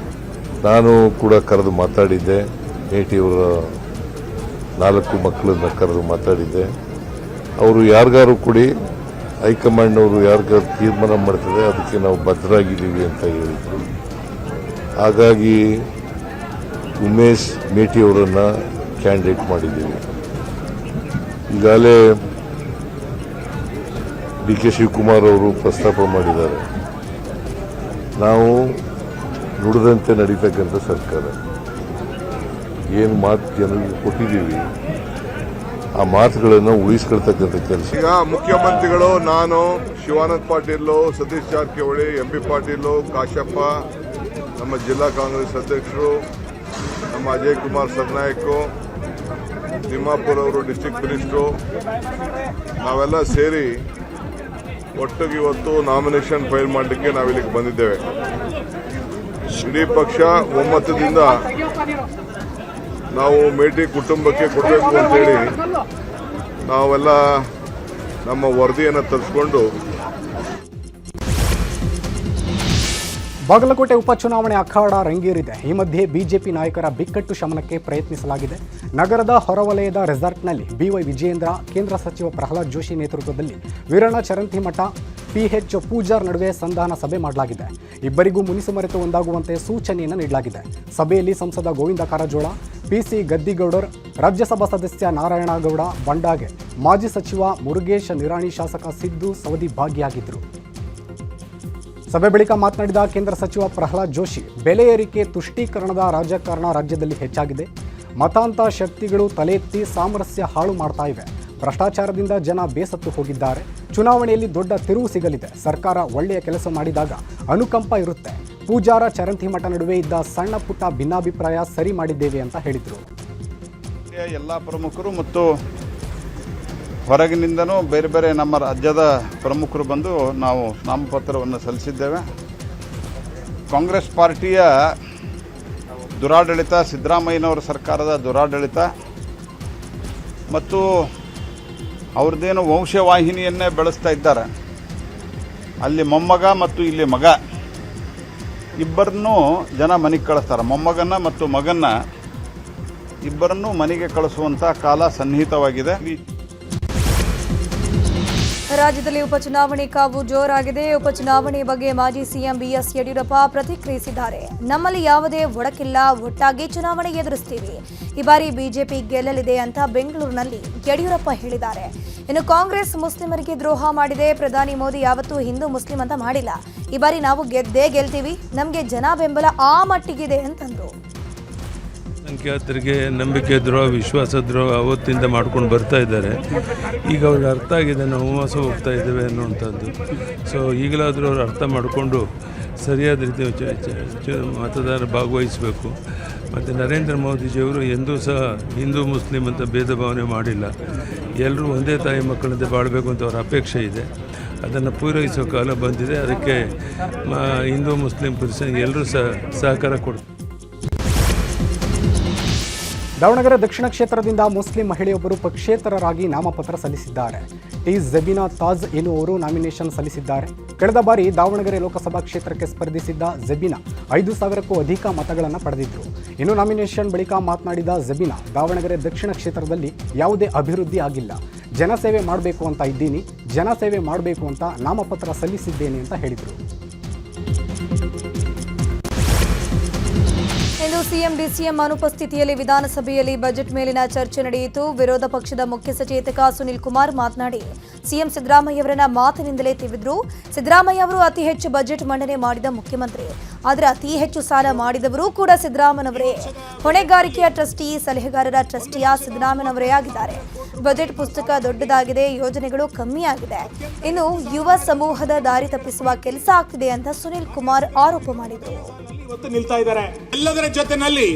ನಾನು ಕೂಡ ಕರೆದು ಮಾತಾಡಿದ್ದೆ. ಮೇಟಿಯವರ 4 ಮಕ್ಕಳನ್ನ ಕರೆದು ಮಾತಾಡಿದ್ದೆ. ಅವರು ಯಾರಿಗಾರು ಕೊಡಿ, ಹೈಕಮಾಂಡ್ನವರು ಯಾರಿಗಾರು ತೀರ್ಮಾನ ಮಾಡ್ತದೆ ಅದಕ್ಕೆ ನಾವು ಬದ್ಧರಾಗಿದ್ದೀವಿ ಅಂತ ಹೇಳಿದರು. ಹಾಗಾಗಿ ಉಮೇಶ್ ಮೇಟಿಯವರನ್ನು ಕ್ಯಾಂಡಿಡೇಟ್ ಮಾಡಿದ್ದೀವಿ. ಈಗಾಗಲೇ DK ಶಿವಕುಮಾರ್ ಅವರು ಪ್ರಸ್ತಾಪ ಮಾಡಿದ್ದಾರೆ. ನಾವು ನುಡಿದಂತೆ ನಡೀತಕ್ಕಂಥ ಸರ್ಕಾರ, ಏನು ಮಾತು ಜನರಿಗೆ ಕೊಟ್ಟಿದ್ದೀವಿ ಆ ಮಾತುಗಳನ್ನು ಉಳಿಸ್ಕೊಳ್ತಕ್ಕಂಥ ಕೆಲಸ. ಈಗ ಮುಖ್ಯಮಂತ್ರಿಗಳು, ನಾನು, ಶಿವಾನಂದ ಪಾಟೀಲು, ಸತೀಶ್ ಜಾರಕಿಹೊಳಿ, MP ಪಾಟೀಲು, ಕಾಶಪ್ಪ, ನಮ್ಮ ಜಿಲ್ಲಾ ಕಾಂಗ್ರೆಸ್ ಅಧ್ಯಕ್ಷರು, ನಮ್ಮ ಅಜಯ್ ಕುಮಾರ್ ಸರ್ನಾಯಕ್, ತಿಮ್ಮಾಪುರ ಅವರು ಡಿಸ್ಟ್ರಿಕ್ಟ್ ಮಿನಿಸ್ಟ್ರು, ನಾವೆಲ್ಲ ಸೇರಿ ಒಟ್ಟಿಗೆ ಇವತ್ತು ನಾಮಿನೇಷನ್ ಫೈಲ್ ಮಾಡಲಿಕ್ಕೆ ನಾವಿಲ್ಲಿಗೆ ಬಂದಿದ್ದೇವೆ. ಇಡೀ ಪಕ್ಷ ಒಮ್ಮತದಿಂದ ನಾವು ಮೇಟಿ ಕುಟುಂಬಕ್ಕೆ ಕೊಡಬೇಕು ಅಂತೇಳಿ ನಾವೆಲ್ಲ ನಮ್ಮ ವರದಿಯನ್ನು ತರಿಸ್ಕೊಂಡು ಬಾಗಲಕೋಟೆ ಉಪಚುನಾವಣೆ ಅಖಾಡ ರಂಗೇರಿದೆ. ಈ ಮಧ್ಯೆ ಬಿಜೆಪಿ ನಾಯಕರ ಬಿಕ್ಕಟ್ಟು ಶಮನಕ್ಕೆ ಪ್ರಯತ್ನಿಸಲಾಗಿದೆ. ನಗರದ ಹೊರವಲಯದ ರೆಸಾರ್ಟ್ನಲ್ಲಿ ಬಿವೈ ವಿಜಯೇಂದ್ರ, ಕೇಂದ್ರ ಸಚಿವ ಪ್ರಹ್ಲಾದ್ ಜೋಶಿ ನೇತೃತ್ವದಲ್ಲಿ ವೀರಣ್ಣ ಚರಂತಿಮಠ, PH ಪೂಜಾರ್ ನಡುವೆ ಸಂಧಾನ ಸಭೆ ಮಾಡಲಾಗಿದೆ. ಇಬ್ಬರಿಗೂ ಮುನಿಸು ಮರೆತು ಒಂದಾಗುವಂತೆ ಸೂಚನೆಯನ್ನು ನೀಡಲಾಗಿದೆ. ಸಭೆಯಲ್ಲಿ ಸಂಸದ ಗೋವಿಂದ ಕಾರಜೋಳ, PC ಗದ್ದಿಗೌಡರ್, ರಾಜ್ಯಸಭಾ ಸದಸ್ಯ ನಾರಾಯಣಗೌಡ ಬಂಡಾಗೆ, ಮಾಜಿ ಸಚಿವ ಮುರುಗೇಶ್ ನಿರಾಣಿ, ಶಾಸಕ ಸಿದ್ದು ಸವದಿ ಭಾಗಿಯಾಗಿದ್ದರು. ಸಭೆ ಬಳಿಕ ಮಾತನಾಡಿದ ಕೇಂದ್ರ ಸಚಿವ ಪ್ರಹ್ಲಾದ್ ಜೋಶಿ, ಬೆಲೆ ಏರಿಕೆ ತುಷ್ಟೀಕರಣದ ರಾಜಕಾರಣ ರಾಜ್ಯದಲ್ಲಿ ಹೆಚ್ಚಾಗಿದೆ. ಮತಾಂಧ ಶಕ್ತಿಗಳು ತಲೆ ಎತ್ತಿ ಸಾಮರಸ್ಯ ಹಾಳು ಮಾಡ್ತಾ ಇವೆ. ಭ್ರಷ್ಟಾಚಾರದಿಂದ ಜನ ಬೇಸತ್ತು ಹೋಗಿದ್ದಾರೆ. ಚುನಾವಣೆಯಲ್ಲಿ ದೊಡ್ಡ ತಿರುವು ಸಿಗಲಿದೆ. ಸರ್ಕಾರ ಒಳ್ಳೆಯ ಕೆಲಸ ಮಾಡಿದಾಗ ಅನುಕಂಪ ಇರುತ್ತೆ. ಪೂಜಾರ ಚರಂತಿಮಠ ನಡುವೆ ಇದ್ದ ಸಣ್ಣ ಪುಟ್ಟ ಭಿನ್ನಾಭಿಪ್ರಾಯ ಸರಿ ಮಾಡಿದ್ದೇವೆ ಅಂತ ಹೇಳಿದರು. ಎಲ್ಲ ಪ್ರಮುಖರು ಮತ್ತು ಹೊರಗಿನಿಂದನೂ ಬೇರೆ ಬೇರೆ ನಮ್ಮ ರಾಜ್ಯದ ಪ್ರಮುಖರು ಬಂದು ನಾವು ನಾಮಪತ್ರವನ್ನು ಸಲ್ಲಿಸಿದ್ದೇವೆ. ಕಾಂಗ್ರೆಸ್ ಪಾರ್ಟಿಯ ದುರಾಡಳಿತ, ಸಿದ್ದರಾಮಯ್ಯನವರ ಸರ್ಕಾರದ ದುರಾಡಳಿತ ಮತ್ತು ಅವ್ರದ್ದೇನು ವಂಶವಾಹಿನಿಯನ್ನೇ ಬೆಳೆಸ್ತಾ ಇದ್ದಾರೆ. ಅಲ್ಲಿ ಮೊಮ್ಮಗ ಮತ್ತು ಇಲ್ಲಿ ಮಗ ಇಬ್ಬರನ್ನೂ ಜನ ಮನೆಗೆ ಕಳಿಸ್ತಾರೆ. ಮೊಮ್ಮಗನ್ನ ಮತ್ತು ಮಗನ್ನ ಇಬ್ಬರನ್ನೂ ಮನೆಗೆ ಕಳಿಸುವಂಥ ಕಾಲ ಸನ್ನಿಹಿತವಾಗಿದೆ. ರಾಜ್ಯದಲ್ಲಿ ಉಪಚುನಾವಣೆ ಕಾವು ಜೋರಾಗಿದೆ. ಉಪಚುನಾವಣೆ ಬಗ್ಗೆ ಮಾಜಿ ಸಿಎಂ BS ಯಡಿಯೂರಪ್ಪ ಪ್ರತಿಕ್ರಿಯಿಸಿದ್ದಾರೆ. ನಮ್ಮಲ್ಲಿ ಯಾವುದೇ ಒಡಕಿಲ್ಲ, ಒಟ್ಟಾಗಿ ಚುನಾವಣೆ ಎದುರಿಸ್ತೀವಿ. ಈ ಬಾರಿ ಬಿಜೆಪಿ ಗೆಲ್ಲಲಿದೆ ಅಂತ ಬೆಂಗಳೂರಿನಲ್ಲಿ ಯಡಿಯೂರಪ್ಪ ಹೇಳಿದ್ದಾರೆ. ಇನ್ನು ಕಾಂಗ್ರೆಸ್ ಮುಸ್ಲಿಮರಿಗೆ ದ್ರೋಹ ಮಾಡಿದೆ. ಪ್ರಧಾನಿ ಮೋದಿ ಯಾವತ್ತೂ ಹಿಂದೂ ಮುಸ್ಲಿಂ ಅಂತ ಮಾಡಿಲ್ಲ. ಈ ಬಾರಿ ನಾವು ಗೆದ್ದೇ ಗೆಲ್ತೀವಿ. ನಮಗೆ ಜನ ಬೆಂಬಲ ಆ ಮಟ್ಟಿಗಿದೆ ಅಂತಂದ್ರು. ಸಂಖ್ಯಾತರಿಗೆ ನಂಬಿಕೆ ದ್ರೋಹ, ವಿಶ್ವಾಸ ದ್ರೋಹ ಅವತ್ತಿಂದ ಮಾಡ್ಕೊಂಡು ಬರ್ತಾ ಇದ್ದಾರೆ. ಈಗ ಅವ್ರಿಗೆ ಅರ್ಥ ಆಗಿದೆ ನಾವು ಮೋಸ ಹೋಗ್ತಾ ಇದ್ದೇವೆ ಅನ್ನುವಂಥದ್ದು. ಸೊ ಈಗಲಾದರೂ ಅವ್ರು ಅರ್ಥ ಮಾಡಿಕೊಂಡು ಸರಿಯಾದ ರೀತಿ ಮತದಾರ ಭಾಗವಹಿಸಬೇಕು. ಮತ್ತು ನರೇಂದ್ರ ಮೋದಿಜಿಯವರು ಎಂದೂ ಸಹ ಹಿಂದೂ ಮುಸ್ಲಿಂ ಅಂತ ಭೇದ ಭಾವನೆ ಮಾಡಿಲ್ಲ. ಎಲ್ಲರೂ ಒಂದೇ ತಾಯಿ ಮಕ್ಕಳಂತೆ ಬಾಳಬೇಕು ಅಂತ ಅವರ ಅಪೇಕ್ಷೆ ಇದೆ. ಅದನ್ನು ಪೂರೈಸೋ ಕಾಲ ಬಂದಿದೆ. ಅದಕ್ಕೆ ಹಿಂದೂ ಮುಸ್ಲಿಂ ಪುರುಷನಿಗೆ ಎಲ್ಲರೂ ಸಹಕಾರ ಕೊಡ್ತಾರೆ. ದಾವಣಗೆರೆ ದಕ್ಷಿಣ ಕ್ಷೇತ್ರದಿಂದ ಮುಸ್ಲಿಂ ಮಹಿಳೆಯೊಬ್ಬರು ಪಕ್ಷೇತರರಾಗಿ ನಾಮಪತ್ರ ಸಲ್ಲಿಸಿದ್ದಾರೆ. ಟಿ ಜಬೀನಾ ತಾಜ್ ಎನ್ನುವರು ನಾಮಿನೇಷನ್ ಸಲ್ಲಿಸಿದ್ದಾರೆ. ಕಳೆದ ಬಾರಿ ದಾವಣಗೆರೆ ಲೋಕಸಭಾ ಕ್ಷೇತ್ರಕ್ಕೆ ಸ್ಪರ್ಧಿಸಿದ್ದ ಜಬೀನಾ 5,000ಕ್ಕೂ ಅಧಿಕ ಮತಗಳನ್ನು ಪಡೆದಿದ್ದರು. ಇನ್ನು ನಾಮಿನೇಷನ್ ಬಳಿಕ ಮಾತನಾಡಿದ ಜಬೀನಾ, ದಾವಣಗೆರೆ ದಕ್ಷಿಣ ಕ್ಷೇತ್ರದಲ್ಲಿ ಯಾವುದೇ ಅಭಿವೃದ್ಧಿ ಆಗಿಲ್ಲ. ಜನಸೇವೆ ಮಾಡಬೇಕು ಅಂತ ಇದ್ದೀನಿ, ಜನಸೇವೆ ಮಾಡಬೇಕು ಅಂತ ನಾಮಪತ್ರ ಸಲ್ಲಿಸಿದ್ದೇನೆ ಅಂತ ಹೇಳಿದರು. ಇಂದು ಸಿಎಂ ಡಿಸಿಎಂ ಅನುಪಸ್ಥಿತಿಯಲ್ಲಿ ವಿಧಾನಸಭೆಯಲ್ಲಿ ಬಜೆಟ್ ಮೇಲಿನ ಚರ್ಚೆ ನಡೆಯಿತು. ವಿರೋಧ ಪಕ್ಷದ ಮುಖ್ಯ ಸಚೇತಕ ಸುನಿಲ್ ಕುಮಾರ್ ಮಾತನಾಡಿ, ಸಿಎಂ ಸಿದ್ದರಾಮಯ್ಯವರನ್ನ ಮಾತಿನಿಂದಲೇ ತಿವಿದ್ರು. ಸಿದ್ದರಾಮಯ್ಯ ಅವರು ಅತಿ ಹೆಚ್ಚು ಬಜೆಟ್ ಮಂಡನೆ ಮಾಡಿದ ಮುಖ್ಯಮಂತ್ರಿ, ಆದರೆ ಅತಿ ಹೆಚ್ಚು ಸಾಲ ಮಾಡಿದವರು ಕೂಡ ಸಿದ್ದರಾಮಯ್ಯನವರೇ. ಹೊಣೆಗಾರಿಕೆಯ ಟ್ರಸ್ಟಿ, ಸಲಹೆಗಾರರ ಟ್ರಸ್ಟಿಯ ಸಿದ್ದರಾಮಯ್ಯನವರೇ ಆಗಿದ್ದಾರೆ. ಬಜೆಟ್ ಪುಸ್ತಕ ದೊಡ್ಡದಾಗಿದೆ, ಯೋಜನೆಗಳು ಕಮ್ಮಿಯಾಗಿದೆ. ಇನ್ನು ಯುವ ಸಮೂಹದ ದಾರಿ ತಪ್ಪಿಸುವ ಕೆಲಸ ಆಗ್ತಿದೆ ಅಂತ ಸುನಿಲ್ ಕುಮಾರ್ ಆರೋಪ ಮಾಡಿದರು. ಇವತ್ತು ನಿಲ್ತಾ ಇದ್ದಾರೆ. ಎಲ್ಲದರ ಜೊತೆನಲ್ಲಿ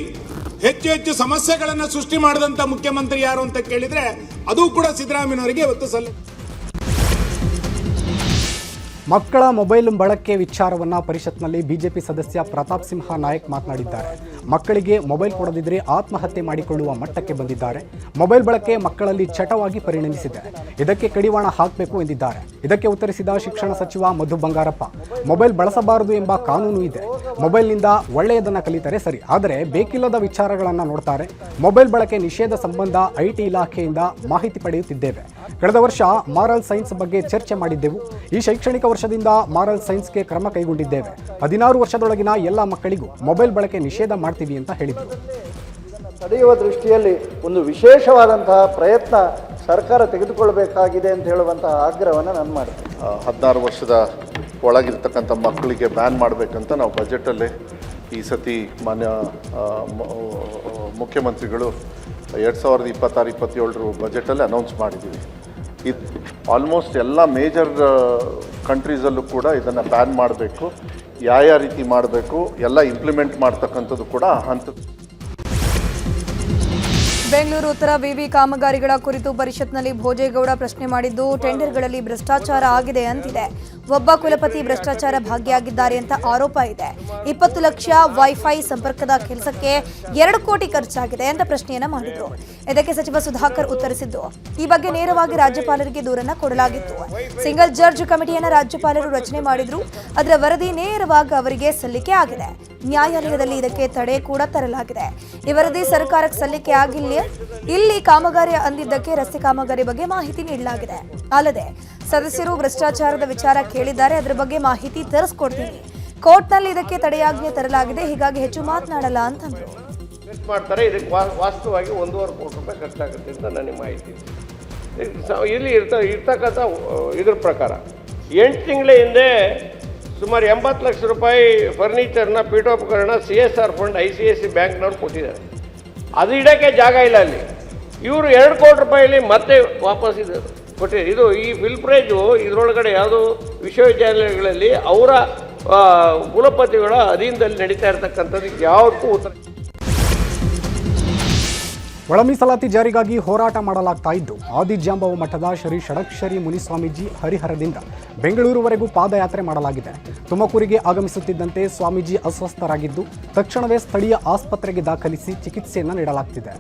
ಹೆಚ್ಚು ಹೆಚ್ಚು ಸಮಸ್ಯೆಗಳನ್ನು ಸೃಷ್ಟಿ ಮಾಡಿದಂತ ಮುಖ್ಯಮಂತ್ರಿ ಯಾರು ಅಂತ ಕೇಳಿದ್ರೆ ಅದು ಕೂಡ ಸಿದ್ದರಾಮಯ್ಯನವರಿಗೆ ಇವತ್ತು ಮಕ್ಕಳ ಮೊಬೈಲ್ ಬಳಕೆ ವಿಚಾರವನ್ನು ಪರಿಷತ್ನಲ್ಲಿ ಬಿಜೆಪಿ ಸದಸ್ಯ ಪ್ರತಾಪ್ ಸಿಂಹ ನಾಯಕ್ ಮಾತನಾಡಿದ್ದಾರೆ. ಮಕ್ಕಳಿಗೆ ಮೊಬೈಲ್ ಕೊಡದಿದ್ದರೆ ಆತ್ಮಹತ್ಯೆ ಮಾಡಿಕೊಳ್ಳುವ ಮಟ್ಟಕ್ಕೆ ಬಂದಿದ್ದಾರೆ. ಮೊಬೈಲ್ ಬಳಕೆ ಮಕ್ಕಳಲ್ಲಿ ಚಟವಾಗಿ ಪರಿಣಮಿಸಿದೆ. ಇದಕ್ಕೆ ಕಡಿವಾಣ ಹಾಕಬೇಕು ಎಂದಿದ್ದಾರೆ. ಇದಕ್ಕೆ ಉತ್ತರಿಸಿದ ಶಿಕ್ಷಣ ಸಚಿವ ಮಧು ಬಂಗಾರಪ್ಪ, ಮೊಬೈಲ್ ಬಳಸಬಾರದು ಎಂಬ ಕಾನೂನು ಇದೆ. ಮೊಬೈಲ್ನಿಂದ ಒಳ್ಳೆಯದನ್ನು ಕಲಿತರೆ ಸರಿ, ಆದರೆ ಬೇಕಿಲ್ಲದ ವಿಚಾರಗಳನ್ನು ನೋಡ್ತಾರೆ. ಮೊಬೈಲ್ ಬಳಕೆ ನಿಷೇಧ ಸಂಬಂಧ IT ಇಲಾಖೆಯಿಂದ ಮಾಹಿತಿ ಪಡೆಯುತ್ತಿದ್ದೇವೆ. ಕಳೆದ ವರ್ಷ ಮಾರಲ್ ಸೈನ್ಸ್ ಬಗ್ಗೆ ಚರ್ಚೆ ಮಾಡಿದ್ದೆವು. ಈ ಶೈಕ್ಷಣಿಕ ವರ್ಷದಿಂದ ಮಾರಲ್ ಸೈನ್ಸ್ಗೆ ಕ್ರಮ ಕೈಗೊಂಡಿದ್ದೇವೆ. 16 ವರ್ಷದೊಳಗಿನ ಎಲ್ಲ ಮಕ್ಕಳಿಗೂ ಮೊಬೈಲ್ ಬಳಕೆ ನಿಷೇಧ ಮಾಡ್ತೀವಿ ಅಂತ ಹೇಳಿದರು. ತಡೆಯುವ ದೃಷ್ಟಿಯಲ್ಲಿ ಒಂದು ವಿಶೇಷವಾದಂತಹ ಪ್ರಯತ್ನ ಸರ್ಕಾರ ತೆಗೆದುಕೊಳ್ಳಬೇಕಾಗಿದೆ ಅಂತ ಹೇಳುವಂತಹ ಆಗ್ರಹವನ್ನು ನಾನು ಮಾಡ್ತೀನಿ. 16 ವರ್ಷದ ಒಳಗಿರ್ತಕ್ಕಂಥ ಮಕ್ಕಳಿಗೆ ಬ್ಯಾನ್ ಮಾಡಬೇಕಂತ ನಾವು ಬಜೆಟಲ್ಲಿ ಈ ಸತಿ ಮಾನ್ಯ ಮುಖ್ಯಮಂತ್ರಿಗಳು 2026-27 ಬಜೆಟಲ್ಲಿ ಅನೌನ್ಸ್ ಮಾಡಿದ್ದೀವಿ. ಇದು ಆಲ್ಮೋಸ್ಟ್ ಎಲ್ಲ ಮೇಜರ್ ಕಂಟ್ರೀಸಲ್ಲೂ ಕೂಡ ಇದನ್ನು ಬ್ಯಾನ್ ಮಾಡಬೇಕು. ಯಾವ ರೀತಿ ಮಾಡಬೇಕು ಎಲ್ಲ ಇಂಪ್ಲಿಮೆಂಟ್ ಮಾಡ್ತಕ್ಕಂಥದ್ದು ಕೂಡ ಹಂತ. ಬೆಂಗಳೂರು ಉತ್ತರ ವಿವಿ ಕಾಮಗಾರಿಗಳ ಕುರಿತು ಪರಿಷತ್ನಲ್ಲಿ ಭೋಜೇಗೌಡ ಪ್ರಶ್ನೆ ಮಾಡಿದ್ದು, ಟೆಂಡರ್ಗಳಲ್ಲಿ ಭ್ರಷ್ಟಾಚಾರ ಆಗಿದೆ ಅಂತಿದೆ. ಒಬ್ಬ ಕುಲಪತಿ ಭ್ರಷ್ಟಾಚಾರ ಭಾಗಿಯಾಗಿದ್ದಾರೆ ಅಂತ ಆರೋಪ ಇದೆ. 20 ಲಕ್ಷ ವೈಫೈ ಸಂಪರ್ಕದ ಕೆಲಸಕ್ಕೆ 2 ಕೋಟಿ ಖರ್ಚಾಗಿದೆ ಅಂತ ಪ್ರಶ್ನೆಯನ್ನ ಮಾಡಿದ್ರು. ಇದಕ್ಕೆ ಸಚಿವ ಸುಧಾಕರ್ ಉತ್ತರಿಸಿದ್ದು, ಈ ಬಗ್ಗೆ ನೇರವಾಗಿ ರಾಜ್ಯಪಾಲರಿಗೆ ದೂರನ್ನ ಕೊಡಲಾಗಿತ್ತು. ಸಿಂಗಲ್ ಜಡ್ಜ್ ಕಮಿಟಿಯನ್ನ ರಾಜ್ಯಪಾಲರು ರಚನೆ ಮಾಡಿದ್ರು. ಅದರ ವರದಿ ನೇರವಾಗಿ ಅವರಿಗೆ ಸಲ್ಲಿಕೆ ಆಗಿದೆ. ನ್ಯಾಯಾಲಯದಲ್ಲಿ ಇದಕ್ಕೆ ತಡೆ ಕೂಡ ತರಲಾಗಿದೆ. ಈ ವರದಿ ಸರ್ಕಾರಕ್ಕೆ ಸಲ್ಲಿಕೆ ಆಗಿಲ್ಲ. ಇಲ್ಲಿ ಕಾಮಗಾರಿ ಅಂದಿದ್ದಕ್ಕೆ ರಸ್ತೆ ಕಾಮಗಾರಿ ಬಗ್ಗೆ ಮಾಹಿತಿ ನೀಡಲಾಗಿದೆ. ಅಲ್ಲದೆ ಸದಸ್ಯರು ಭ್ರಷ್ಟಾಚಾರದ ವಿಚಾರ ಕೇಳಿದ್ದಾರೆ, ಅದರ ಬಗ್ಗೆ ಮಾಹಿತಿ ತರಿಸ್ಕೊಡ್ತೀನಿ. ಕೋರ್ಟ್ನಲ್ಲಿ ಇದಕ್ಕೆ ತಡೆಯಾಜ್ಞೆ ತರಲಾಗಿದೆ, ಹೀಗಾಗಿ ಹೆಚ್ಚು ಮಾತನಾಡಲ್ಲ ಅಂತಂದ್ರು. ಮಾಡ್ತಾರೆ. ಇದಕ್ಕೆ ವಾಸ್ತವವಾಗಿ 1.5 ಕೋಟಿ ರೂಪಾಯಿ ಖರ್ಚಾಗುತ್ತೆ ಅಂತ ನನಗೆ ಮಾಹಿತಿ. ಇಲ್ಲಿ ಇರ್ತಕ್ಕಂಥ ಇದ್ರ ಪ್ರಕಾರ 8 ತಿಂಗಳ ಹಿಂದೆ ಸುಮಾರು 80 ಲಕ್ಷ ರೂಪಾಯಿ ಫರ್ನಿಚರ್ನ ಪೀಠೋಪಕರಣ CSR ಫಂಡ್ ICICI ಬ್ಯಾಂಕ್ನವ್ರು ಕೊಟ್ಟಿದ್ದಾರೆ. ಅದು ಇಡೋಕ್ಕೆ ಜಾಗ ಇಲ್ಲ ಅಲ್ಲಿ. ಇವರು 2 ಕೋಟಿ ರೂಪಾಯಿಲಿ ಮತ್ತೆ ವಾಪಸ್ ಇದು ಕೊಟ್ಟಿದ್ದಾರೆ. ಇದು ಈ ಫಿಲ್ಪ್ರೇಜು ಇದರೊಳಗಡೆ ಯಾವುದೋ ವಿಶ್ವವಿದ್ಯಾಲಯಗಳಲ್ಲಿ ಅವರ ಕುಲಪತಿಗಳ ಅಧೀನದಲ್ಲಿ ನಡೀತಾ ಇರತಕ್ಕಂಥದ್ದು ಯಾವುದಕ್ಕೂ ಉತ್ತರ. ಒಳ ಮೀಸಲಾತಿ ಜಾರಿಗಾಗಿ ಹೋರಾಟ ಮಾಡಲಾಗ್ತಾ ಇದ್ದು, ಆದಿಜಾಂಬವ ಮಠದ ಶ್ರೀ ಷಡಕ್ಷರಿ ಮುನಿಸ್ವಾಮೀಜಿ ಹರಿಹರದಿಂದ ಬೆಂಗಳೂರುವರೆಗೂ ಪಾದಯಾತ್ರೆ ಮಾಡಲಾಗಿದೆ. ತುಮಕೂರಿಗೆ ಆಗಮಿಸುತ್ತಿದ್ದಂತೆ ಸ್ವಾಮೀಜಿ ಅಸ್ವಸ್ಥರಾಗಿದ್ದು, ತಕ್ಷಣವೇ ಸ್ಥಳೀಯ ಆಸ್ಪತ್ರೆಗೆ ದಾಖಲಿಸಿ ಚಿಕಿತ್ಸೆಯನ್ನು ನೀಡಲಾಗ್ತಿದೆ.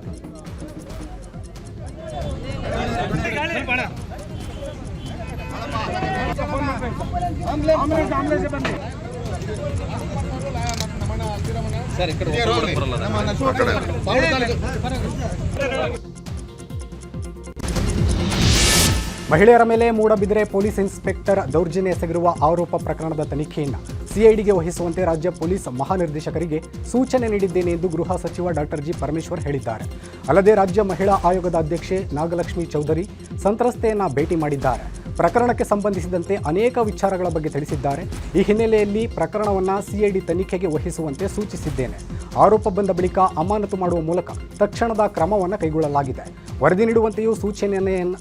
ಮಹಿಳೆಯರ ಮೇಲೆ ಮೂಡಬಿದರೆ ಪೊಲೀಸ್ ಇನ್ಸ್ಪೆಕ್ಟರ್ ದೌರ್ಜನ್ಯ ಎಸಗಿರುವ ಆರೋಪ ಪ್ರಕರಣದ ತನಿಖೆಯನ್ನು ಸಿಐಡಿಗೆ ವಹಿಸುವಂತೆ ರಾಜ್ಯ ಪೊಲೀಸ್ ಮಹಾನಿರ್ದೇಶಕರಿಗೆ ಸೂಚನೆ ನೀಡಿದ್ದೇನೆ ಎಂದು ಗೃಹ ಸಚಿವ ಡಾಕ್ಟರ್ ಜಿ ಪರಮೇಶ್ವರ್ ಹೇಳಿದ್ದಾರೆ. ಅಲ್ಲದೆ ರಾಜ್ಯ ಮಹಿಳಾ ಆಯೋಗದ ಅಧ್ಯಕ್ಷೆ ನಾಗಲಕ್ಷ್ಮಿ ಚೌಧರಿ ಸಂತ್ರಸ್ತೆಯನ್ನು ಭೇಟಿ ಮಾಡಿದ್ದಾರೆ. ಪ್ರಕರಣಕ್ಕೆ ಸಂಬಂಧಿಸಿದಂತೆ ಅನೇಕ ವಿಚಾರಗಳ ಬಗ್ಗೆ ತಿಳಿಸಿದ್ದಾರೆ. ಈ ಹಿನ್ನೆಲೆಯಲ್ಲಿ ಪ್ರಕರಣವನ್ನು ಸಿಐಡಿ ತನಿಖೆಗೆ ವಹಿಸುವಂತೆ ಸೂಚಿಸಿದ್ದೇನೆ. ಆರೋಪ ಬಂದ ಬಳಿಕ ಅಮಾನತು ಮಾಡುವ ಮೂಲಕ ತಕ್ಷಣದ ಕ್ರಮವನ್ನು ಕೈಗೊಳ್ಳಲಾಗಿದೆ. ವರದಿ ನೀಡುವಂತೆಯೂ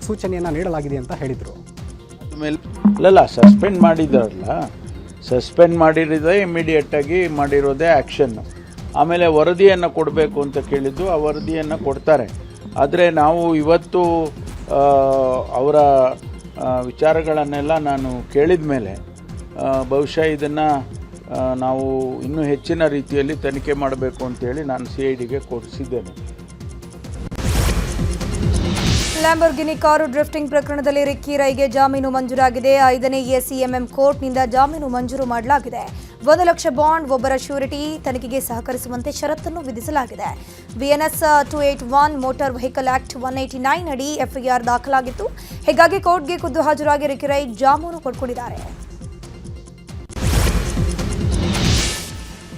ಸೂಚನೆಯನ್ನು ನೀಡಲಾಗಿದೆ ಅಂತ ಹೇಳಿದರು. ಅಲ್ಲ, ಸಸ್ಪೆಂಡ್ ಮಾಡಿದಾರಲ್ಲ, ಸಸ್ಪೆಂಡ್ ಮಾಡಿರೋದೇ ಇಮಿಡಿಯೇಟಾಗಿ ಮಾಡಿರೋದೇ ಆ್ಯಕ್ಷನ್ನು. ಆಮೇಲೆ ವರದಿಯನ್ನು ಕೊಡಬೇಕು ಅಂತ ಕೇಳಿದ್ದು, ಆ ವರದಿಯನ್ನು ಕೊಡ್ತಾರೆ. ಆದರೆ ನಾವು ಇವತ್ತು ಅವರ ವಿಚಾರಗಳನ್ನೆಲ್ಲ ನಾನು ಕೇಳಿದ ಮೇಲೆ ಬಹುಶಃ ಇದನ್ನು ನಾವು ಇನ್ನೂ ಹೆಚ್ಚಿನ ರೀತಿಯಲ್ಲಿ ತನಿಖೆ ಮಾಡಬೇಕು ಅಂತೇಳಿ ನಾನು ಸಿಐಡಿಗೆ ಕೊಡಿಸಿದ್ದೇನೆ. ಲ್ಯಾಂಬೋರ್ಗಿನಿ ಕಾರು ಡ್ರಿಫ್ಟಿಂಗ್ ಪ್ರಕರಣದಲ್ಲಿ ರಿಕ್ಕಿ ರೈಗೆ ಜಾಮೀನು ಮಂಜೂರಾಗಿದೆ. 5ನೇ ಎಸಿಎಂಎಂ ಕೋರ್ಟ್ನಿಂದ ಜಾಮೀನು ಮಂಜೂರು ಮಾಡಲಾಗಿದೆ. 1 ಲಕ್ಷ ಬಾಂಡ್, ಒಬ್ಬರ ಶ್ಯೂರಿಟಿ, ತನಿಖೆಗೆ ಸಹಕರಿಸುವಂತೆ ಷರತ್ತನ್ನು ವಿಧಿಸಲಾಗಿದೆ. BNS 281 ಮೋಟಾರ್ ವೆಹಿಕಲ್ ಆಕ್ಟ್ 189 ಅಡಿ ಎಫ್ಐಆರ್ ದಾಖಲಾಗಿತ್ತು. ಹೀಗಾಗಿ ಕೋರ್ಟ್ಗೆ ಖುದ್ದು ಹಾಜರಾಗಿ ರಿಕ್ಕಿ ರೈ ಜಾಮೀನು ಪಡ್ಕೊಂಡಿದ್ದಾರೆ.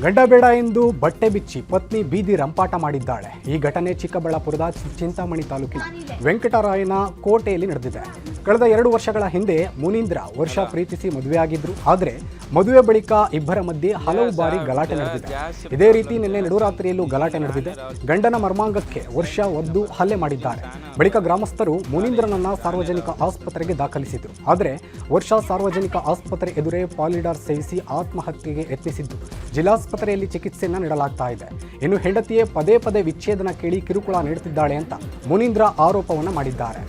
ಗಂಡ ಬೇಡ ಎಂದು ಬಟ್ಟೆ ಬಿಚ್ಚಿ ಪತ್ನಿ ಬೀದಿ ರಂಪಾಟ ಮಾಡಿದ್ದಾಳೆ. ಈ ಘಟನೆ ಚಿಕ್ಕಬಳ್ಳಾಪುರದ ಚಿಂತಾಮಣಿ ತಾಲೂಕಿನ ವೆಂಕಟರಾಯನ ಕೋಟೆಯಲ್ಲಿ ನಡೆದಿದೆ. ಕಳೆದ 2 ವರ್ಷಗಳ ಹಿಂದೆ ಮುನೀಂದ್ರ ವರ್ಷ ಪ್ರೀತಿಸಿ ಮದುವೆಯಾಗಿದ್ರು. ಆದರೆ ಮದುವೆ ಬಳಿಕ ಇಬ್ಬರ ಮಧ್ಯೆ ಹಲವು ಬಾರಿ ಗಲಾಟೆ ನಡೆದಿದೆ. ಇದೇ ರೀತಿ ನಿನ್ನೆ ನಡುರಾತ್ರಿಯಲ್ಲೂ ಗಲಾಟೆ ನಡೆದಿದೆ. ಗಂಡನ ಮರ್ಮಾಂಗಕ್ಕೆ ವರ್ಷ ಒದ್ದು ಹಲ್ಲೆ ಮಾಡಿದ್ದಾರೆ. ಬಳಿಕ ಗ್ರಾಮಸ್ಥರು ಮುನೀಂದ್ರನನ್ನ ಸಾರ್ವಜನಿಕ ಆಸ್ಪತ್ರೆಗೆ ದಾಖಲಿಸಿದ್ರು. ಆದರೆ ವರ್ಷ ಸಾರ್ವಜನಿಕ ಆಸ್ಪತ್ರೆ ಎದುರೇ ಪಾಲಿಡಾರ್ ಸೇವಿಸಿ ಆತ್ಮಹತ್ಯೆಗೆ ಯತ್ನಿಸಿದ್ದು ಜಿಲ್ಲಾಸ್ಪತ್ರೆಯಲ್ಲಿ ಚಿಕಿತ್ಸೆಯನ್ನು ನೀಡಲಾಗ್ತಾ ಇದೆ. ಇನ್ನು ಹೆಂಡತಿಯೇ ಪದೇ ಪದೇ ವಿಚ್ಛೇದನ ಕೇಳಿ ಕಿರುಕುಳ ನೀಡುತ್ತಿದ್ದಾಳೆ ಅಂತ ಮುನೀಂದ್ರ ಆರೋಪವನ್ನು ಮಾಡಿದ್ದಾರೆ.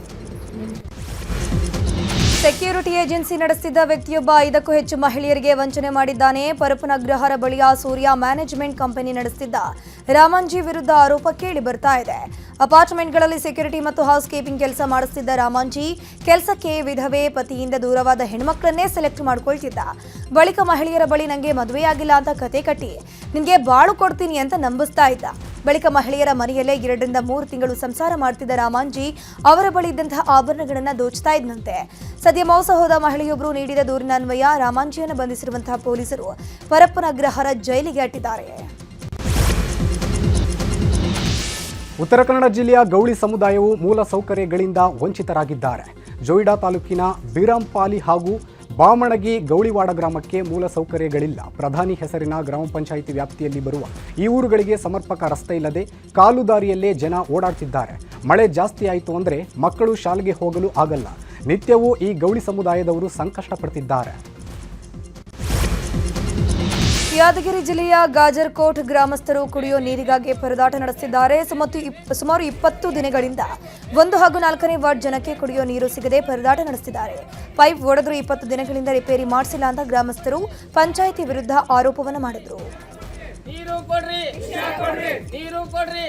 ಸೆಕ್ಯೂರಿಟಿ ಏಜೆನ್ಸಿ ನಡೆಸುತ್ತಿದ್ದ ವ್ಯಕ್ತಿಯೊಬ್ಬ 5ಕ್ಕೂ ಹೆಚ್ಚು ಮಹಿಳೆಯರಿಗೆ ವಂಚನೆ ಮಾಡಿದ್ದಾನೆ. ಪರಪನಗ್ರಹಾರ ಬಳಿಯ ಸೂರ್ಯ ಮ್ಯಾನೇಜ್ಮೆಂಟ್ ಕಂಪನಿ ನಡೆಸುತ್ತಿದ್ದ ರಾಮಂಜಿ ವಿರುದ್ಧ ಆರೋಪ ಕೇಳಿ ಬರ್ತಾ ಇದೆ. ಅಪಾರ್ಟ್ಮೆಂಟ್ಗಳಲ್ಲಿ ಸೆಕ್ಯೂರಿಟಿ ಮತ್ತು ಹೌಸ್ ಕೀಪಿಂಗ್ ಕೆಲಸ ಮಾಡಿಸುತ್ತಿದ್ದ ರಾಮಂಜಿ ಕೆಲಸಕ್ಕೆ ವಿಧವೆ, ಪತಿಯಿಂದ ದೂರವಾದ ಹೆಣ್ಮಕ್ಳನ್ನೇ ಸೆಲೆಕ್ಟ್ ಮಾಡ್ಕೊಳ್ತಿದ್ದ. ಬಳಿಕ ಮಹಿಳೆಯರ ಬಳಿ ನನಗೆ ಮದುವೆಯಾಗಿಲ್ಲ ಅಂತ ಕತೆ ಕಟ್ಟಿ ನಿನಗೆ ಬಾಳು ಕೊಡ್ತೀನಿ ಅಂತ ನಂಬಿಸ್ತಾ ಇದ್ದ. ಬಳಿಕ ಮಹಿಳೆಯರ ಮನೆಯಲ್ಲೇ 2 ರಿಂದ 3 ತಿಂಗಳು ಸಂಸಾರ ಮಾಡ್ತಿದ್ದ ರಾಮಂಜಿ ಅವರ ಬಳಿ ಇದ್ದಂತಹ ಆಭರಣಗಳನ್ನು ದೋಚ್ತಾ ಇದ್ದಂತೆ. ಸದ್ಯ ಮೋಸ ಹೋದ ಮಹಿಳೆಯೊಬ್ಬರು ನೀಡಿದ ದೂರಿನ ಅನ್ವಯ ರಾಮಂಜಿಯನ್ನು ಬಂಧಿಸಿರುವಂತಹ ಪೊಲೀಸರು ಪರಪ್ಪನಗ್ರಹಾರ ಜೈಲಿಗೆ ಅಟ್ಟಿದ್ದಾರೆ. ಉತ್ತರ ಕನ್ನಡ ಜಿಲ್ಲೆಯ ಗೌಳಿ ಸಮುದಾಯವು ಮೂಲ ಸೌಕರ್ಯಗಳಿಂದ ವಂಚಿತರಾಗಿದ್ದಾರೆ. ಜೋಯಿಡಾ ತಾಲೂಕಿನ ಬೀರಾಂಪಾಲಿ ಹಾಗೂ ಬಾಮಣಗಿ ಗೌಳಿವಾಡ ಗ್ರಾಮಕ್ಕೆ ಮೂಲ ಸೌಕರ್ಯಗಳಿಲ್ಲ. ಪ್ರಧಾನಿ ಹೆಸರಿನ ಗ್ರಾಮ ಪಂಚಾಯಿತಿ ವ್ಯಾಪ್ತಿಯಲ್ಲಿ ಬರುವ ಈ ಊರುಗಳಿಗೆ ಸಮರ್ಪಕ ರಸ್ತೆ ಇಲ್ಲದೆ ಕಾಲು ದಾರಿಯಲ್ಲೇ ಜನ ಓಡಾಡ್ತಿದ್ದಾರೆ. ಮಳೆ ಜಾಸ್ತಿ ಆಯಿತು ಅಂದರೆ ಮಕ್ಕಳು ಶಾಲೆಗೆ ಹೋಗಲು ಆಗಲ್ಲ. ನಿತ್ಯವೂ ಈ ಗೌಳಿ ಸಮುದಾಯದವರು ಸಂಕಷ್ಟ ಪಡ್ತಿದ್ದಾರೆ. ಯಾದಗಿರಿ ಜಿಲ್ಲೆಯ ಗಾಜರ್ಕೋಟ್ ಗ್ರಾಮಸ್ಥರು ಕುಡಿಯುವ ನೀರಿಗಾಗಿ ಪರದಾಟ ನಡೆಸಿದ್ದಾರೆ. ಸುಮಾರು 20 ದಿನಗಳಿಂದ 1 ಹಾಗೂ 4ನೇ ವಾರ್ಡ್ ಜನಕ್ಕೆ ಕುಡಿಯುವ ನೀರು ಸಿಗದೆ ಪರದಾಟ ನಡೆಸಿದ್ದಾರೆ. ಪೈಪ್ ಒಡೆದರೂ 20 ದಿನಗಳಿಂದ ರಿಪೇರಿ ಮಾಡಿಸಿಲ್ಲ ಅಂತ ಗ್ರಾಮಸ್ಥರು ಪಂಚಾಯಿತಿ ವಿರುದ್ಧ ಆರೋಪವನ್ನು ಮಾಡಿದರು. ನೀರು ಕೊಡ್ರಿ, ನೀರು ಕೊಡ್ರಿ, ನೀರು ಕೊಡ್ರಿ,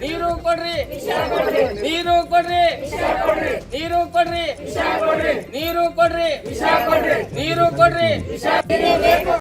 ನೀರು ಕೊಡ್ರಿ, ನೀರು ಕೊಡ್ರಿ, ನೀರು ಕೊಡ್ರಿ, ನೀರು ಕೊಡ್ರಿ, ನೀರು ಕೊಡ್ರಿ.